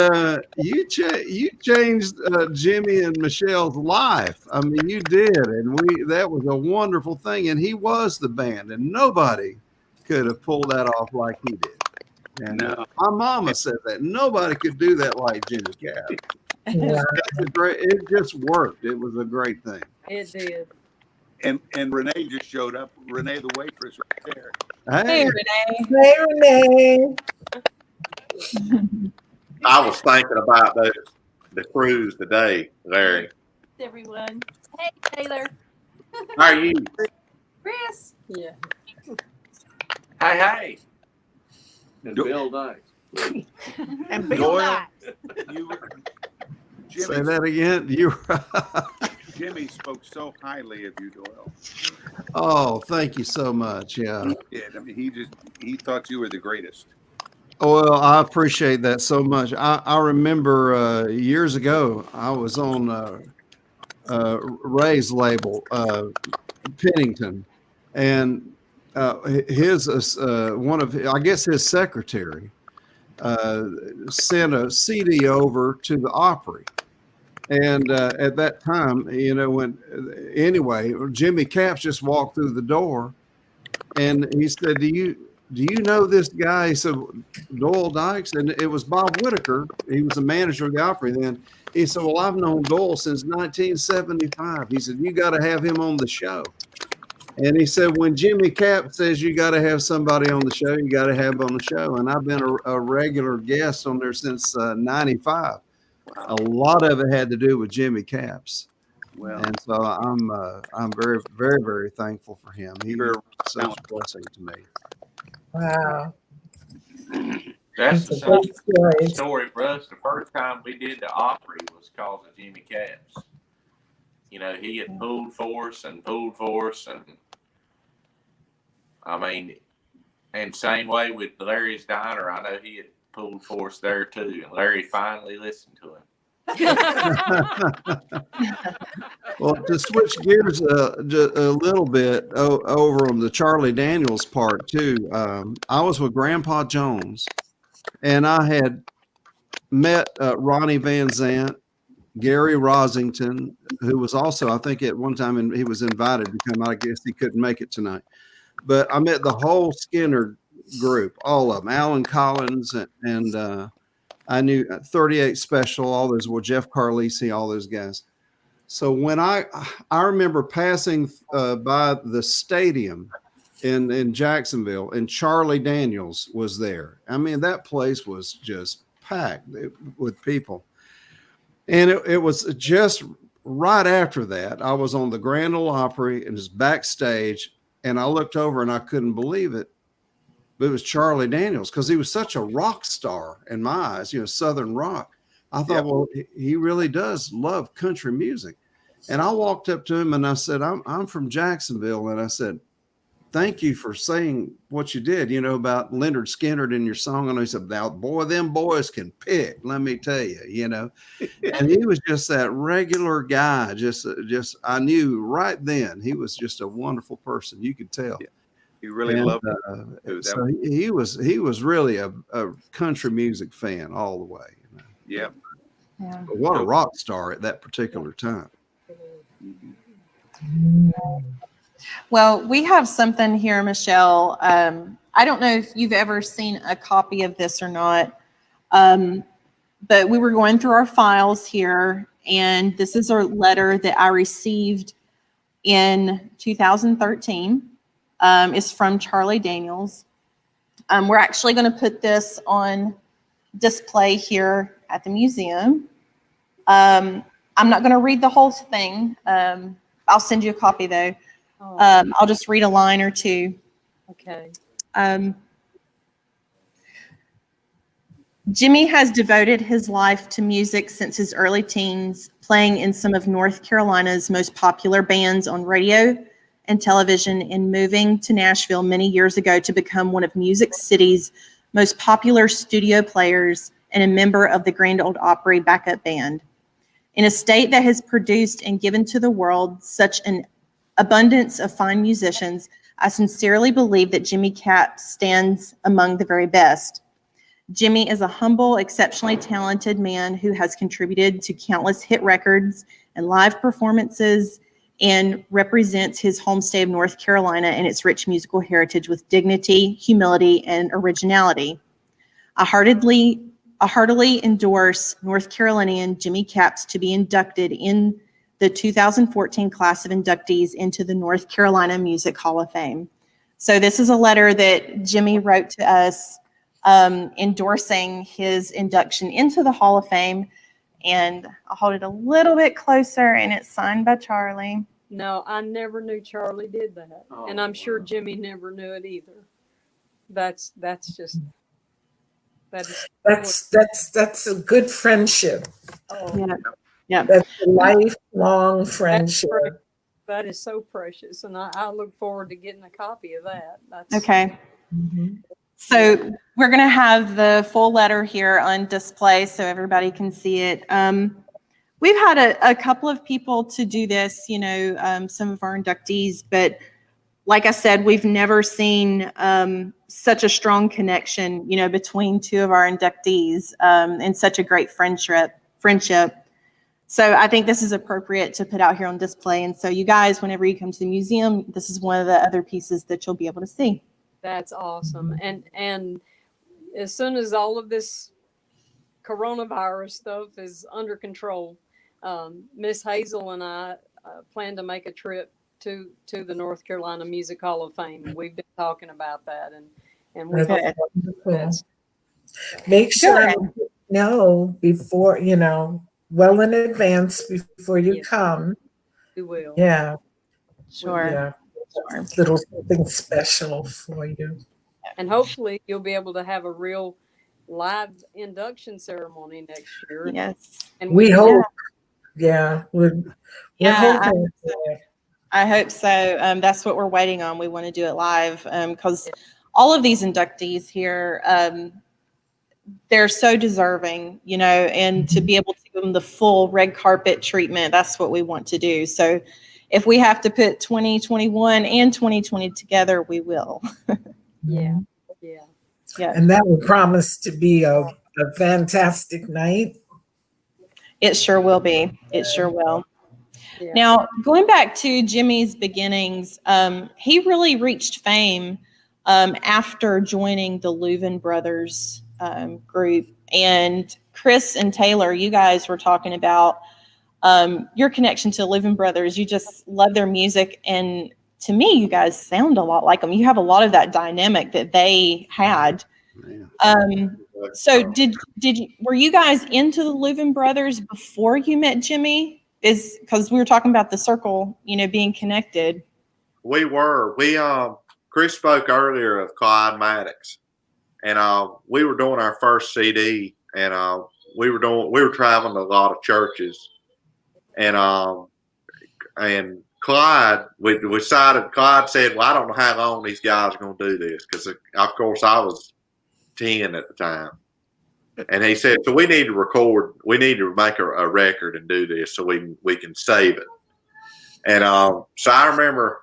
you changed Jimmy and Michelle's life. I mean, you did. And that was a wonderful thing. And he was the band, and nobody could have pulled that off like he did. And my mama said that nobody could do that like Jimmy Capps. It just worked. It was a great thing. It did. And Renee just showed up. Renee, the waitress, right there. Hey, Hey, Renee. Hey, Renee. I was thinking about the cruise today, Larry. Everyone. Hey, Taylor. How are you? Chris. Yeah. Hey. And Do- Bill Knight. And Bill Doyle, Nye. you were, say Jimmy, that again. You. Jimmy spoke so highly of you, Doyle. Oh, thank you so much. Yeah. Yeah, I mean, he thought you were the greatest. Well, I appreciate that so much. I remember years ago, I was on Ray's label, Pennington, and his one of, I guess his secretary sent a CD over to the Opry. And at that time, you know, anyway, Jimmy Capps just walked through the door, and he said, "Do you know this guy?" He said, "Doyle Dykes," and it was Bob Whitaker. He was the manager of the Opry then. He said, "Well, I've known Doyle since 1975." He said, "You got to have him on the show." And he said, when Jimmy Capps says you got to have somebody on the show, you got to have him on the show. And I've been a regular guest on there since '95. A lot of it had to do with Jimmy Capps. Well, And so I'm very, very, very thankful for him. He You're was such a blessing to me. Wow. That's It's the a great story. story for us. The first time we did the Opry was because of Jimmy Capps. You know, he had pulled for us, and I mean, and same way with Larry's Diner. I know he had pulled for us there too, and Larry finally listened to him. Well, to switch gears just a little bit over on the Charlie Daniels part too, I was with Grandpa Jones, and I had met Ronnie Van Zant, Gary Rosington, who was also, I think at one time, and he was invited to come. I guess he couldn't make it tonight, but I met the whole Skinner group, all of them, Alan Collins, and I knew 38 Special, all those, well, Jeff Carlisi, all those guys. So when I remember passing by the stadium in Jacksonville, and Charlie Daniels was there. I mean, that place was just packed with people. And it was just right after that, I was on the Grand Ole Opry and was backstage, and I looked over and I couldn't believe it. But it was Charlie Daniels, because he was such a rock star in my eyes, you know, Southern rock. I thought, well, he really does love country music. And I walked up to him and I said, I'm from Jacksonville. And I said, thank you for saying what you did, you know, about Leonard Skinner in your song. And he said, now, boy, them boys can pick, let me tell you, you know. And he was just that regular guy. Just I knew right then he was just a wonderful person. You could tell. Yeah. He really loved it. So he was really a country music fan all the way. You know? Yeah. Yeah. But what a rock star at that particular time. Well, we have something here, Michelle. I don't know if you've ever seen a copy of this or not, but we were going through our files here, and this is a letter that I received in 2013. It's from Charlie Daniels. We're actually going to put this on display here at the museum. I'm not going to read the whole thing. I'll send you a copy, though. I'll just read a line or two. Okay. Jimmy has devoted his life to music since his early teens, playing in some of North Carolina's most popular bands on radio and television, and moving to Nashville many years ago to become one of Music City's most popular studio players and a member of the Grand Ole Opry backup band. In a state that has produced and given to the world such an abundance of fine musicians, I sincerely believe that Jimmy Capps stands among the very best. Jimmy is a humble, exceptionally talented man who has contributed to countless hit records and live performances, and represents his home state of North Carolina and its rich musical heritage with dignity, humility, and originality. I heartily endorse North Carolinian Jimmy Capps to be inducted in the 2014 class of inductees into the North Carolina Music Hall of Fame. So this is a letter that Jimmy wrote to us endorsing his induction into the Hall of Fame. And I'll hold it a little bit closer, and it's signed by Charlie. No, I never knew Charlie did that. And I'm sure Jimmy never knew it either. That's a good friendship. oh, Yeah. That's a lifelong friendship. that is so precious. And I look forward to getting a copy of that. That's Okay. Mm-hmm. So we're going to have the full letter here on display so everybody can see it. We've had a couple of people to do this, some of our inductees, but like I said, we've never seen such a strong connection, between two of our inductees and such a great friendship. So I think this is appropriate to put out here on display. And so you guys, whenever you come to the museum, this is one of the other pieces that you'll be able to see. That's awesome. And as soon as all of this coronavirus stuff is under control, Miss Hazel and I plan to make a trip to the North Carolina Music Hall of Fame. We've been talking about that, and we That's wonderful. Make sure you know before, well in advance before you come. we will. Yeah. Sure. Yeah. Little something special for you. And hopefully you'll be able to have a real live induction ceremony next year. Yes. And We hope. Yeah. We're hoping. I hope so. That's what we're waiting on. We want to do it live because all of these inductees here, they're so deserving, and to be able to give them the full red carpet treatment, that's what we want to do. So if we have to put 2021 and 2020 together, we will. Yeah. And that will promise to be a fantastic night. It sure will be. It sure will. Yeah. Now, going back to Jimmy's beginnings, he really reached fame after joining the Louvin Brothers group. And Chris and Taylor, you guys were talking about your connection to Louvin Brothers. You just love their music. And to me, you guys sound a lot like them. You have a lot of that dynamic that they had. So were you guys into the Louvin Brothers before you met Jimmy? Because we were talking about the circle, being connected. We were. Chris spoke earlier of Clyde Maddox, and we were doing our first CD, and we were traveling to a lot of churches, and Clyde, we decided. Clyde said, "Well, I don't know how long these guys are going to do this," because of course I was 10 at the time. And he said, so we need to record, we need to make a record and do this so we can save it. And so I remember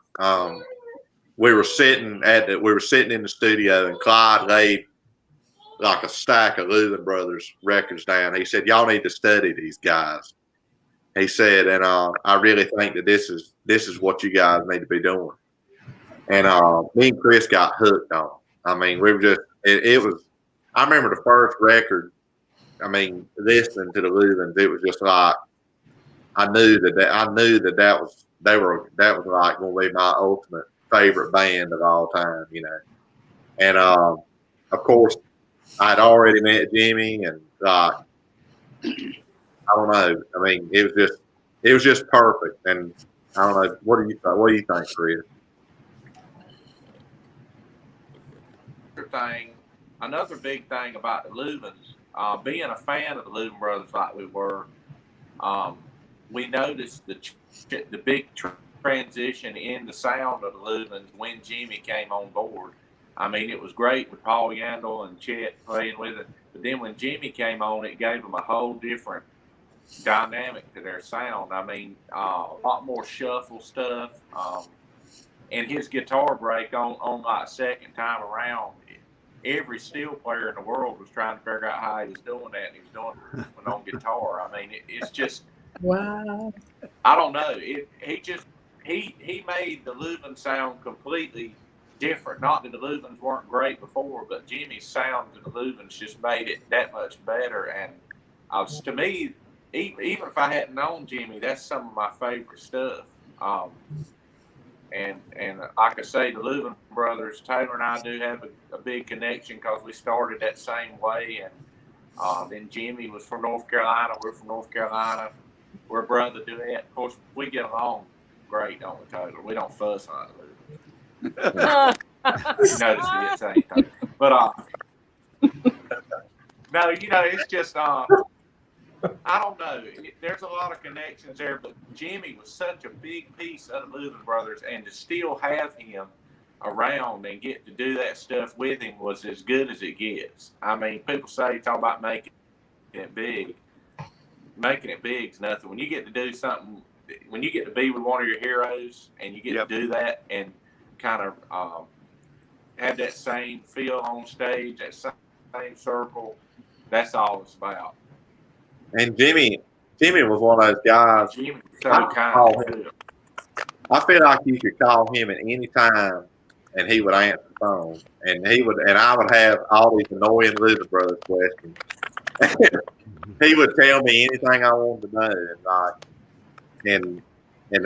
we were sitting in the studio, and Clyde laid like a stack of Louvin Brothers records down. He said, y'all need to study these guys. He said, and I really think that this is what you guys need to be doing. And me and Chris got hooked on it. I mean, we were just, it was, I remember the first record, listening to the Louvins, it was just like, I knew that was like going to be my ultimate favorite band of all time, And of course, I'd already met Jimmy, and I don't know. It was just perfect. And I don't know. What do you think, Chris? Another big thing about the Louvins, being a fan of the Louvin Brothers like we were, we noticed the big transition in the sound of the Louvins when Jimmy came on board. It was great with Paul Yandel and Chet playing with it, but then when Jimmy came on, it gave them a whole different dynamic to their sound. A lot more shuffle stuff, and his guitar break on like second time around. Every steel player in the world was trying to figure out how he was doing that, and he was doing it on guitar. It's just, wow. I don't know. He made the Louvin sound completely different. Not that the Louvins weren't great before, but Jimmy's sound to the Louvins just made it that much better. And to me, even if I hadn't known Jimmy, that's some of my favorite stuff. And like I say, the Leuven brothers, Taylor and I do have a big connection because we started that same way. And then Jimmy was from North Carolina. We're from North Carolina. We're a brother duet. Of course, we get along great, don't we, Taylor? We don't fuss on it. You notice he didn't say anything. But no, it's just I don't know. There's a lot of connections there, but Jimmy was such a big piece of the Leuven brothers, and to still have him around and get to do that stuff with him was as good as it gets. I mean, people say talk about making it big. Making it big is nothing. When you get to do something, when you get to be with one of your heroes, and you get to do that and kind of have that same feel on stage, that same circle, that's all it's about. And Jimmy was one of those guys. Jimmy's so kind. I feel like you could call him at any time, and he would answer the phone, and I would have all these annoying Leuven brothers questions. He would tell me anything I wanted to know, and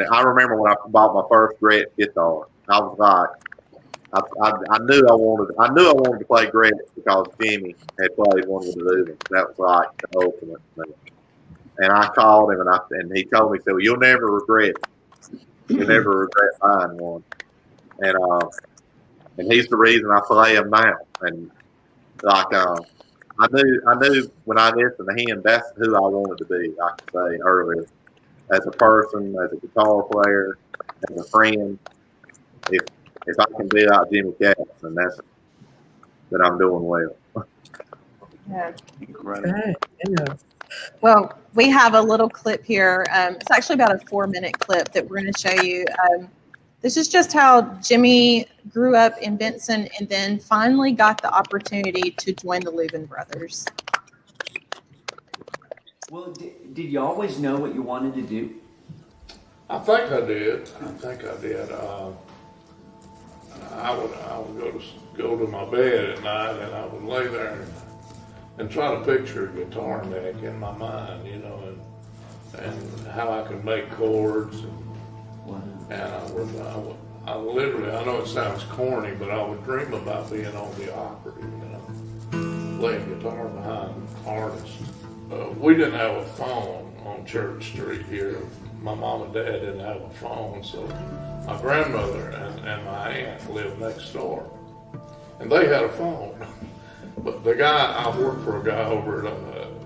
I remember when I bought my first Gretsch guitar, I was like, I knew I wanted to play Gretsch because Jimmy had played one with the Leuven. That was like the ultimate thing. And I called him, and he told me, "So you'll never regret buying one." And he's the reason I play him now. And like I knew when I listened to him, that's who I wanted to be. I could say earlier, as a person, as a guitar player, as a friend. If I can be like Jimmy Caps, then then I'm doing well. Yeah. Okay. Yeah. Well, we have a little clip here. It's actually about a 4-minute clip that we're going to show you. This is just how Jimmy grew up in Benson and then finally got the opportunity to join the Leuven brothers. Well, did you always know what you wanted to do? I think I did. I would go to my bed at night, and I would lay there and try to picture a guitar neck in my mind, and how I could make chords. And I literally, I know it sounds corny, but I would dream about being on the operative, playing guitar behind artists. We didn't have a phone on Church Street here. My mom and dad didn't have a phone, so my grandmother and my aunt lived next door, and they had a phone. But the guy, I worked for a guy over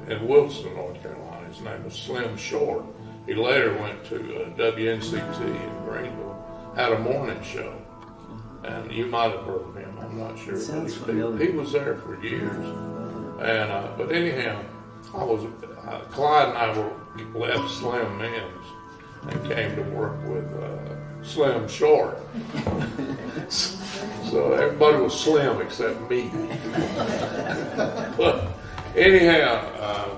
in Wilmington, North Carolina. His name was Slim Short. He later went to WNCT in Greenville, had a morning show, and you might have heard of him. I'm not sure. Sounds familiar. He was there for years, and but anyhow, Clyde and I left Slim Mims and came to work with Slim Short. So everybody was slim except me. But anyhow,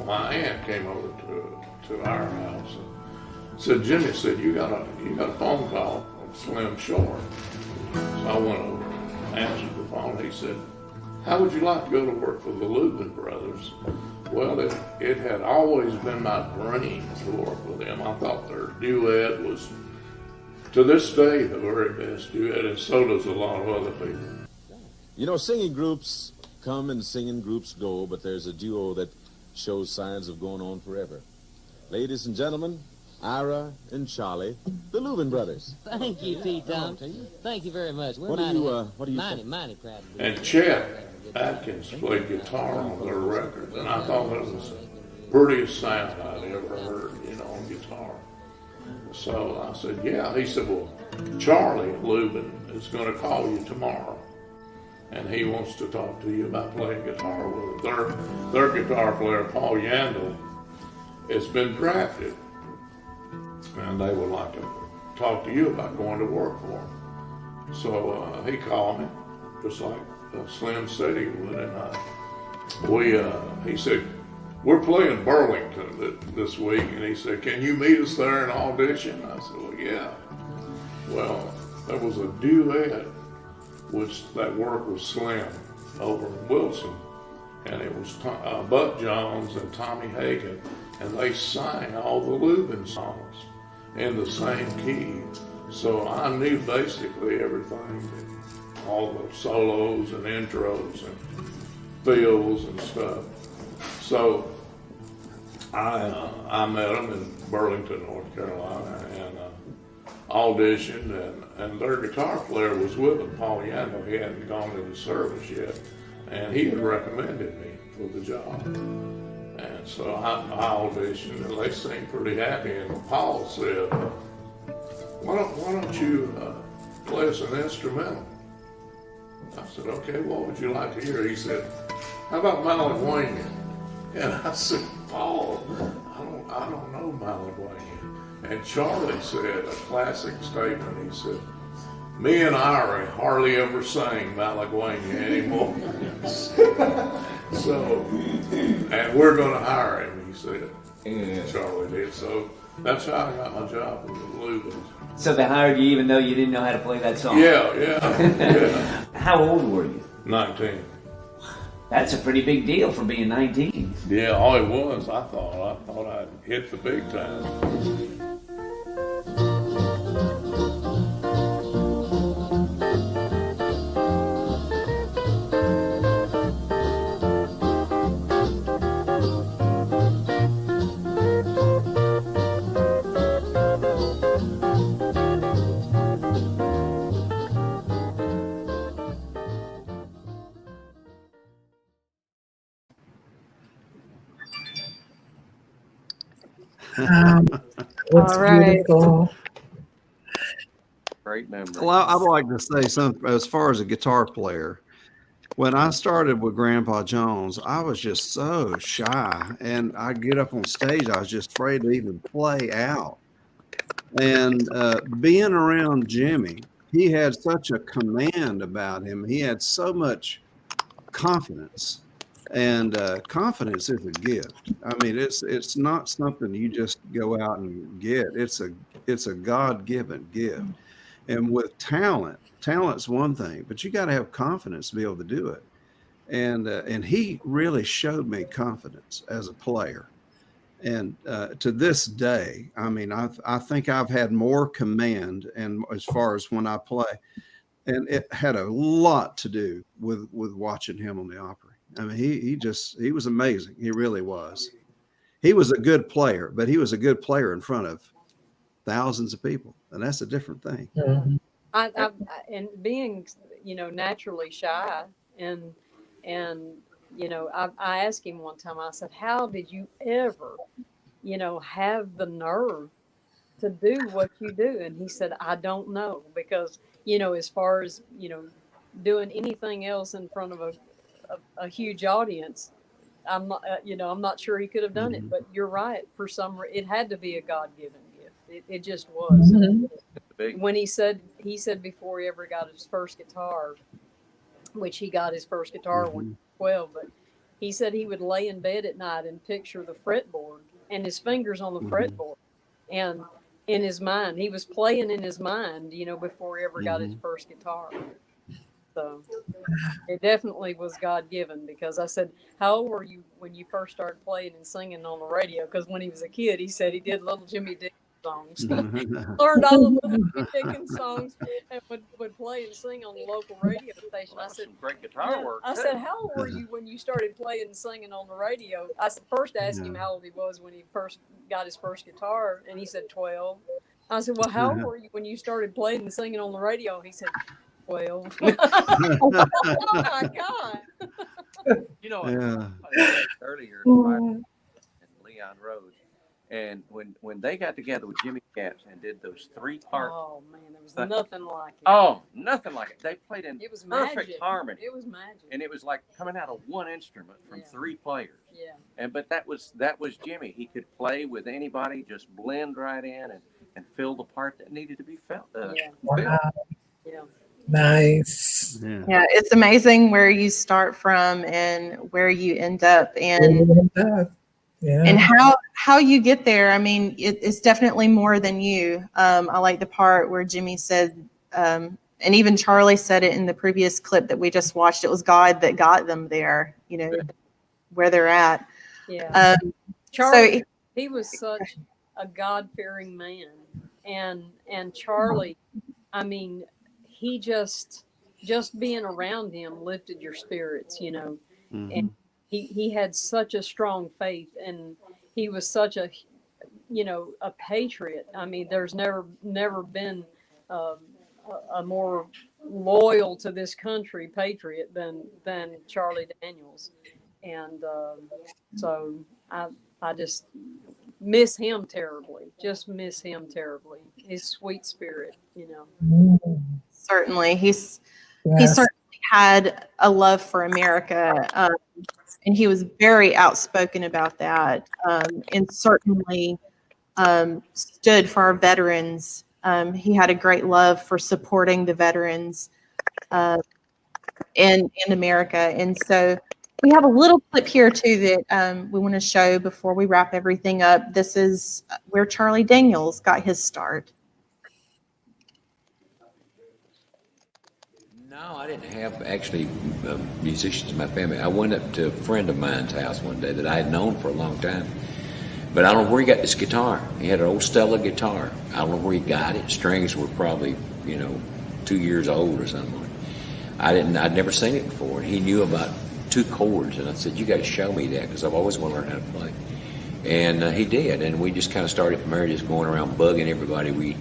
my aunt came over to our house and said, "Jimmy," said, you got a phone call from Slim Short." So I went over and answered the phone. He said, "How would you like to go to work for the Leuven brothers?" Well, it had always been my dream to work with them. I thought their duet was, to this day, the very best duet, and so does a lot of other people. Singing groups come and singing groups go, but there's a duo that shows signs of going on forever. Ladies and gentlemen, Ira and Charlie, the Leuven brothers. Thank you, T-Tom. Thank you very much. We're What do you think? mighty proud of you. And Chet Atkins played guitar on their record, and I thought it was the prettiest sound I'd ever heard, on guitar. So I said, yeah. He said, well, Charlie Leuven is going to call you tomorrow, and he wants to talk to you about playing guitar with them. Their guitar player, Paul Yandel, has been drafted, and they would like to talk to you about going to work for him. So he called me, just like Slim said he would, and he said, we're playing Burlington this week, and he said, can you meet us there and audition? I said, well, yeah. Well, there was a duet that worked with Slim over in Wilson, and it was Buck Jones and Tommy Hagen, and they sang all the Lubin songs in the same key. So I knew basically everything, all the solos and intros and fills and stuff. So I met them in Burlington, North Carolina, and auditioned, and their guitar player was with them, Paul Yando. He hadn't gone into service yet, and he had recommended me for the job. And so I auditioned, and they seemed pretty happy. And Paul said, why don't you play us an instrumental? I said, okay, what would you like to hear? He said, how about Malagueña? And I said, Paul, I don't know Malagueña. And Charlie said a classic statement. He said, me and Ira hardly ever sang Malagueña anymore. So, and we're going to hire him, he said. Yeah. Charlie did. So that's how I got my job with the Lubins. So they hired you even though you didn't know how to play that song? Yeah. How old were you? 19. That's a pretty big deal for being 19. Yeah, all it was, I thought I'd hit the big time. What's All right. beautiful. Great memory. Well, I'd like to say something as far as a guitar player. When I started with Grandpa Jones, I was just so shy, and I'd get up on stage, I was just afraid to even play out. And being around Jimmy, he had such a command about him. He had so much confidence, and confidence is a gift. I mean, it's not something you just go out and get. It's a God-given gift. And with talent's one thing, but you got to have confidence to be able to do it. And he really showed me confidence as a player. And to this day, I mean, I think I've had more command, and as far as when I play, and it had a lot to do with watching him on the Opry. I mean, he was amazing. He really was. He was a good player, but he was a good player in front of thousands of people, and that's a different thing. Mhm. I and being, naturally shy, and I asked him one time, I said, how did you ever, have the nerve to do what you do? And he said, I don't know, because, as far as, doing anything else in front of a huge audience, I'm not sure he could have done it, but you're right. For it had to be a God-given gift. It just was. Mhm. When he said before he ever got his first guitar, which he got his first guitar when he was 12, but he said he would lay in bed at night and picture the fretboard and his fingers on the fretboard, and in his mind, he was playing in his mind, before he ever got his first guitar. So it definitely was God-given, because I said, how old were you when you first started playing and singing on the radio? Because when he was a kid, he said he did little Jimmy Dickens songs. Learned all the little Jimmy Dickens songs and would play and sing on the local radio station. Well, I said, some great guitar work. I said, how old were you when you started playing and singing on the radio? I first asked him how old he was when he first got his first guitar, and he said 12. I said, well, how old were you when you started playing and singing on the radio? He said, 12. Oh my God. Earlier, and Leon Rose, and when they got together with Jimmy Capps and did those 3-part. Oh man, there was nothing like it. Oh, nothing like it. They played in perfect magic. harmony. It was magic. And it was like coming out of one instrument from 3 players. Yeah. But that was Jimmy. He could play with anybody, just blend right in and fill the part that needed to be felt. Wow. Yeah. Nice. Yeah, it's amazing where you start from and where you end up, and and how you get there. I mean, it's definitely more than you. I like the part where Jimmy said, and even Charlie said it in the previous clip that we just watched, it was God that got them there. where they're at. Yeah. So Charlie, he was such a God-fearing man. And Charlie, I mean, he just being around him lifted your spirits, you know. And he had such a strong faith, and he was such a, you know, a patriot. I mean, there's never been a more loyal to this country patriot than Charlie Daniels. And so I just miss him terribly. Just miss him terribly. His sweet spirit, you know. Certainly, he certainly had a love for America, and he was very outspoken about that, and certainly stood for our veterans. He had a great love for supporting the veterans in America, and so we have a little clip here too that we want to show before we wrap everything up. This is where Charlie Daniels got his start. No, I didn't have actually musicians in my family. I went up to a friend of mine's house one day that I had known for a long time. But I don't know where he got this guitar. He had an old Stella guitar. I don't know where he got it. Strings were probably, 2 years old or something. I'd never seen it before. And he knew about 2 chords. And I said, you got to show me that because I've always wanted to learn how to play. And he did. And we just kind of started from there, just going around bugging everybody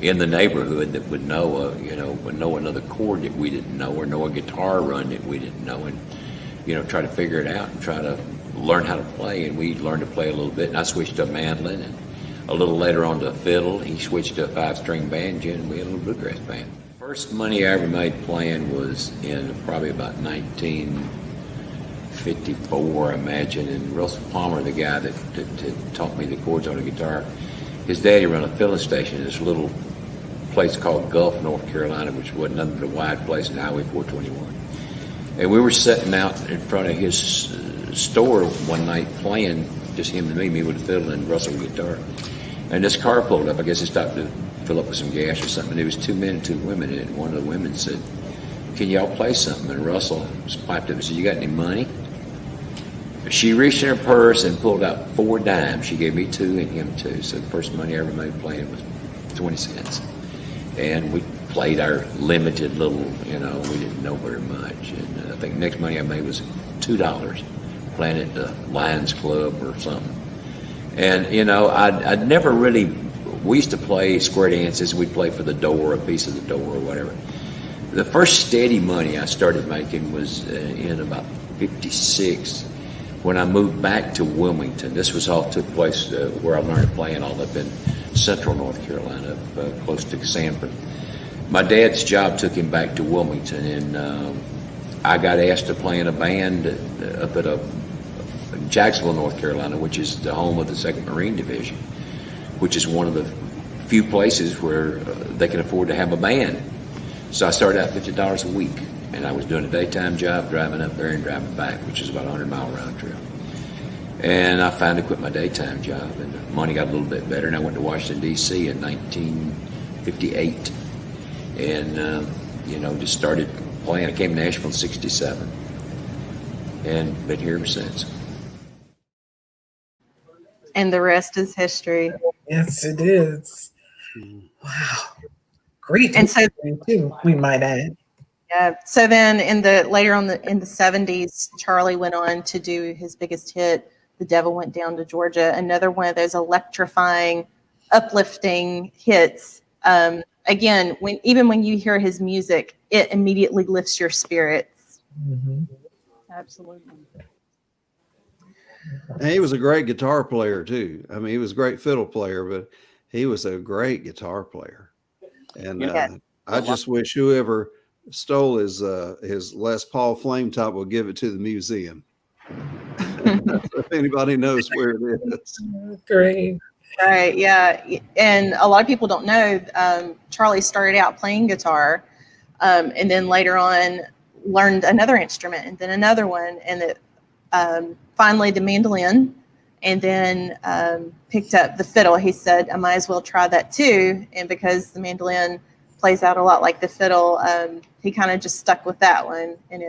in the neighborhood that would know, would know another chord that we didn't know or know a guitar run that we didn't know. And, try to figure it out and try to learn how to play. And we learned to play a little bit. And I switched to mandolin and a little later on to a fiddle. He switched to a 5-string banjo and we had a little bluegrass band. First money I ever made playing was in probably about 1954, I imagine. And Russell Palmer, the guy that taught me the chords on the guitar, his daddy ran a filling station in this little place called Gulf, North Carolina, which wasn't nothing but a wide place in Highway 421. And we were sitting out in front of his store one night playing, just him and me with a fiddle and Russell with a guitar. And this car pulled up. I guess it stopped to fill up with some gas or something. And there was 2 men and 2 women in it. And one of the women said, can y'all play something? And Russell piped up and said, you got any money? She reached in her purse and pulled out 4 dimes. She gave me 2 and him 2. So the first money I ever made playing was 20 cents. And we played our limited little, we didn't know very much. And I think the next money I made was $2 playing at the Lions Club or something. And, I'd never really, we used to play square dances. We'd play for the door, a piece of the door or whatever. The first steady money I started making was in about 56 when I moved back to Wilmington. This was all took place where I learned playing all up in central North Carolina, close to Sanford. My dad's job took him back to Wilmington, and I got asked to play in a band up at Jacksonville, North Carolina, which is the home of the 2nd Marine Division, which is one of the few places where they can afford to have a band. So I started out $50 a week, and I was doing a daytime job, driving up there and driving back, which is about a 100-mile round trip. And I finally quit my daytime job, and the money got a little bit better, and I went to Washington, D.C. in 1958, and, just started playing. I came to Nashville in 67, and been here ever since. And the rest is history. Yes, it is. Wow. Great. And so, too, we might add. Yeah. So then in the 70s, Charlie went on to do his biggest hit, The Devil Went Down to Georgia, another one of those electrifying, uplifting hits. Again, even when you hear his music, it immediately lifts your spirits. Mm-hmm. Absolutely. And he was a great guitar player too. I mean, he was a great fiddle player, but he was a great guitar plair. And I just wish whoever stole his Les Paul Flame Top will give it to the museum. If anybody knows where it is. Great. Right, yeah. And a lot of people don't know, Charlie started out playing guitar, and then later on learned another instrument, and then another one, and finally the mandolin, and then picked up the fiddle. He said, I might as well try that too. And because the mandolin plays out a lot like the fiddle, he kind of just stuck with that one, and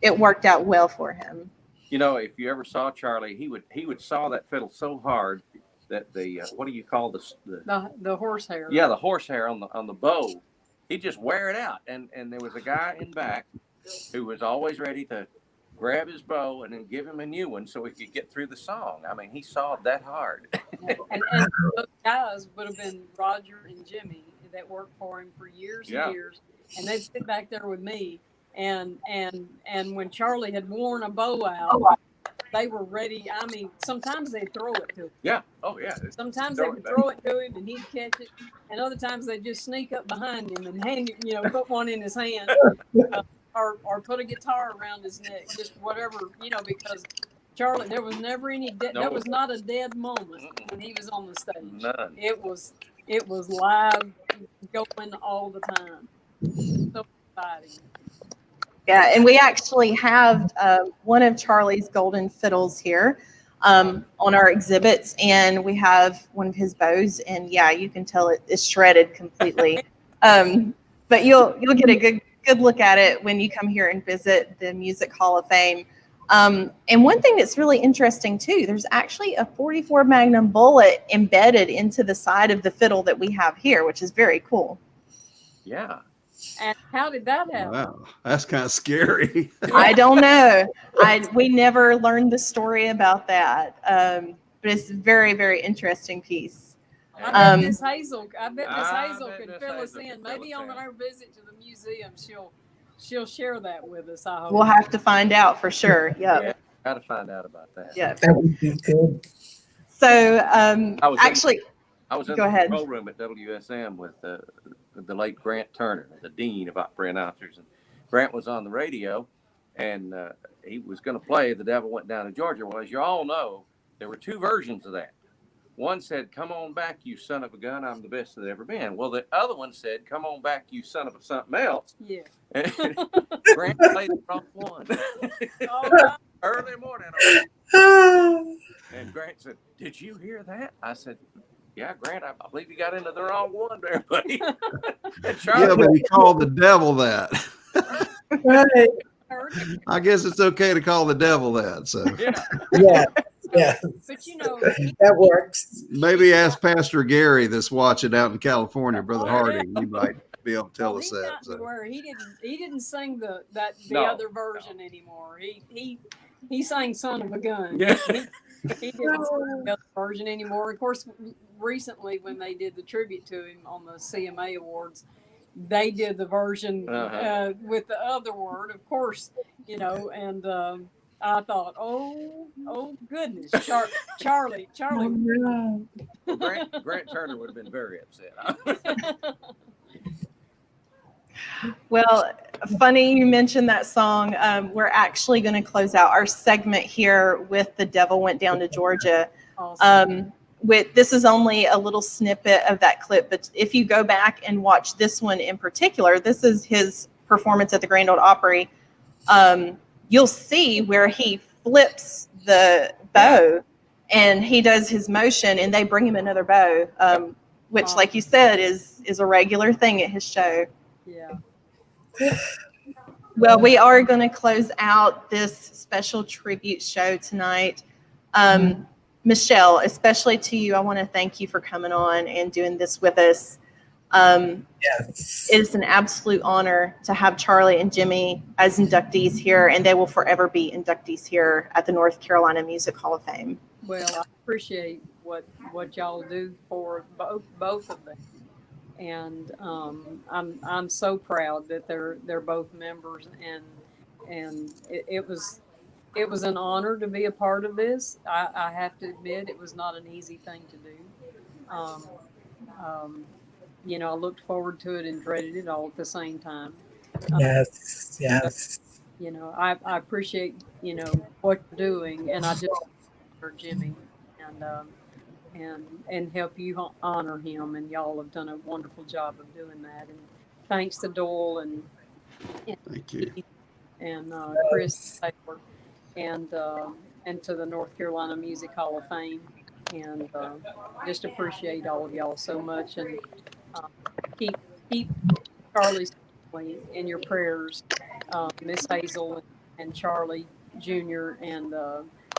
it worked out well for him. You know, if you ever saw Charlie, he would saw that fiddle so hard that the what do you call the horsehair? Yeah, the horsehair on the bow, he'd just wear it out. And there was a guy in back who was always ready to grab his bow and then give him a new one so he could get through the song. I mean, he sawed that hard. and those guys would have been Roger and Jimmy that worked for him for years and years, and they'd sit back there with me. And when Charlie had worn a bow out, they were ready. I mean, sometimes they'd throw it to him. Yeah. Oh, yeah. Sometimes they would throw it to him and he'd catch it. And other times they'd just sneak up behind him and hand it, put one in his hand or put a guitar around his neck, just whatever, because Charlie, there was never any, there was not a dead moment when he was on the stage. None. It was live going all the time. So exciting. Yeah, and we actually have one of Charlie's golden fiddles here on our exhibits, and we have one of his bows, and yeah, you can tell it is shredded completely. But you'll get a good look at it when you come here and visit the Music Hall of Fame. And one thing that's really interesting too, there's actually a .44 Magnum bullet embedded into the side of the fiddle that we have here, which is very cool. Yeah. And how did that happen? Wow, that's kind of scary. I don't know. We never learned the story about that. But it's a very, very interesting piece. I bet Miss Hazel could fill us in. Maybe on our visit to the museum, she'll share that with us. I hope. We'll have to find out for sure. Yep. Yeah. Got to find out about that. Yeah. That would be good. So I was in go ahead. the control room at WSM with the late Grant Turner, the dean of opera announcers, and Grant was on the radio, and he was going to play "The Devil Went Down to Georgia." Well, as you all know, there were two versions of that. One said, "Come on back, you son of a gun, I'm the best that ever been." Well, the other one said, "Come on back, you son of a something else." Yeah. And Grant played the wrong one. Early morning. And Grant said, "Did you hear that?" I said, "Yeah, Grant, I believe you got into the wrong one there, buddy." Yeah, but he called the devil that. Right. I guess it's okay to call the devil that. So Yeah. Yeah. But that works. Maybe ask Pastor Gary that's watching out in California, Brother Harding. He might be able to tell us that. So. He didn't sing the No, other version anymore. He sang "Son of a Gun." Yeah. He didn't sing the other version anymore. Of course, recently when they did the tribute to him on the CMA Awards, they did the version with the other word, of course, and I thought, oh goodness, Charlie. Oh, Grant Turner would have been very upset. Well, funny you mentioned that song. We're actually going to close out our segment here with "The Devil Went Down to Georgia." Awesome. This is only a little snippet of that clip, but if you go back and watch this one in particular, this is his performance at the Grand Ole Opry. You'll see where he flips the bow and he does his motion and they bring him another bow, which, like you said, is a regular thing at his show. Yeah. Well, we are going to close out this special tribute show tonight. Michelle, especially to you, I want to thank you for coming on and doing this with us. Yes. It is an absolute honor to have Charlie and Jimmy as inductees here, and they will forever be inductees here at the North Carolina Music Hall of Fame. Well, I appreciate what y'all do for both of them, and I'm so proud that they're both members, and it was an honor to be a part of this. I have to admit, it was not an easy thing to do. I looked forward to it and dreaded it all at the same time. Yes. I appreciate, what you're doing, and I just honor Jimmy and help you honor him, and y'all have done a wonderful job of doing that. And thanks to Doyle and Thank you. And Chris Taylor and to the North Carolina Music Hall of Fame, and just appreciate all of y'all so much, and keep Charlie's family in your prayers, Miss Hazel and Charlie, Junior, and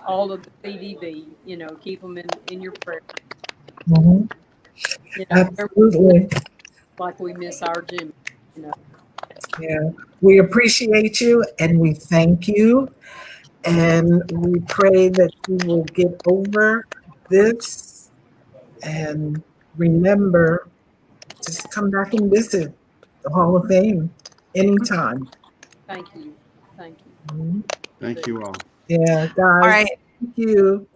all of the CDB. You know, keep them in your prayer. Mhm. You know, Absolutely. like we miss our Jimmy. You know. Yeah. We appreciate you and we thank you. And we pray that you will get over this and remember, just come back and visit the Hall of Fame anytime. Thank you. Thank you. Mhm. Thank you all. Yeah, guys. All right. Thank you.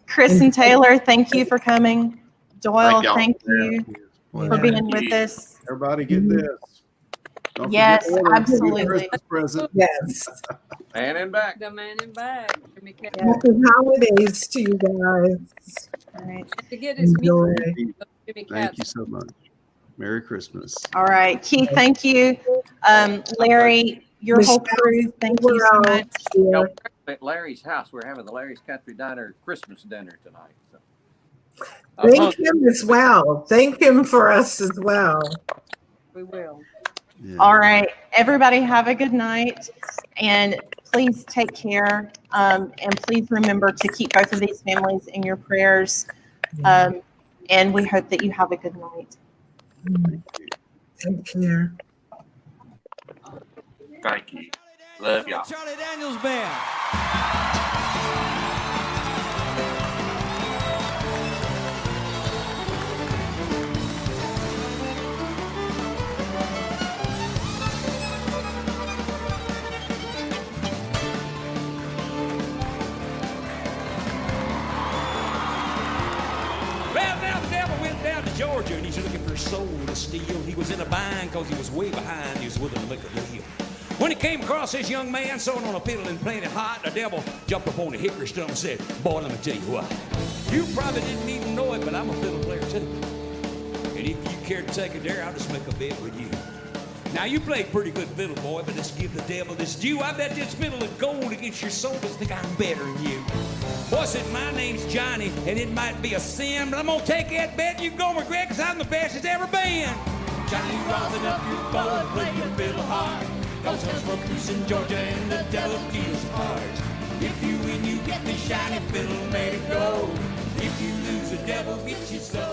Chris and Taylor, thank you for coming. Doyle, y'all. thank you for being with us. Everybody get this. Don't Yes, forget to order absolutely. a Christmas present. Yes. Man in back. The man in back. Jimmy Caps. Happy holidays to you guys. All right. To get his Enjoy. music, Jimmy Thank you Caps. so much. Merry Christmas. All right. Keith, thank you. Larry, your whole crew, thank you so much. No, at Larry's house, we're having the Larry's Country Diner Christmas dinner tonight. So. Thank him as well. Thank him for us as well. We will. Yeah. All right. Everybody have a good night. And please take care. And please remember to keep both of these families in your prayers. And we hope that you have a good night. Take care. Thank you. Love y'all. Charlie Daniels Band. Well, now the devil went down to Georgia and he's looking for a soul to steal. He was in a bind because he was way behind. He was willing to make a deal. When he came across this young man sewing on a fiddle and playing it hot, the devil jumped up on the hickory stump and said, "Boy, let me tell you what. You probably didn't even know it, but I'm a fiddle player too. And if you care to take it there, I'll just make a bet with you. Now, you play pretty good fiddle, boy, but let's give the devil this due. I bet this fiddle is gold against your soul, but think I'm better than you. Boy said, my name's Johnny, and it might be a sin, but I'm gonna take that bet. You gonna regret, cause I'm the best it's ever been. Johnny, rosin up your bow and play your fiddle hard. Cause us for cruising Georgia and the devil deals cards. If you win, you get the shiny fiddle, let it go. If you lose, the devil gets your soul.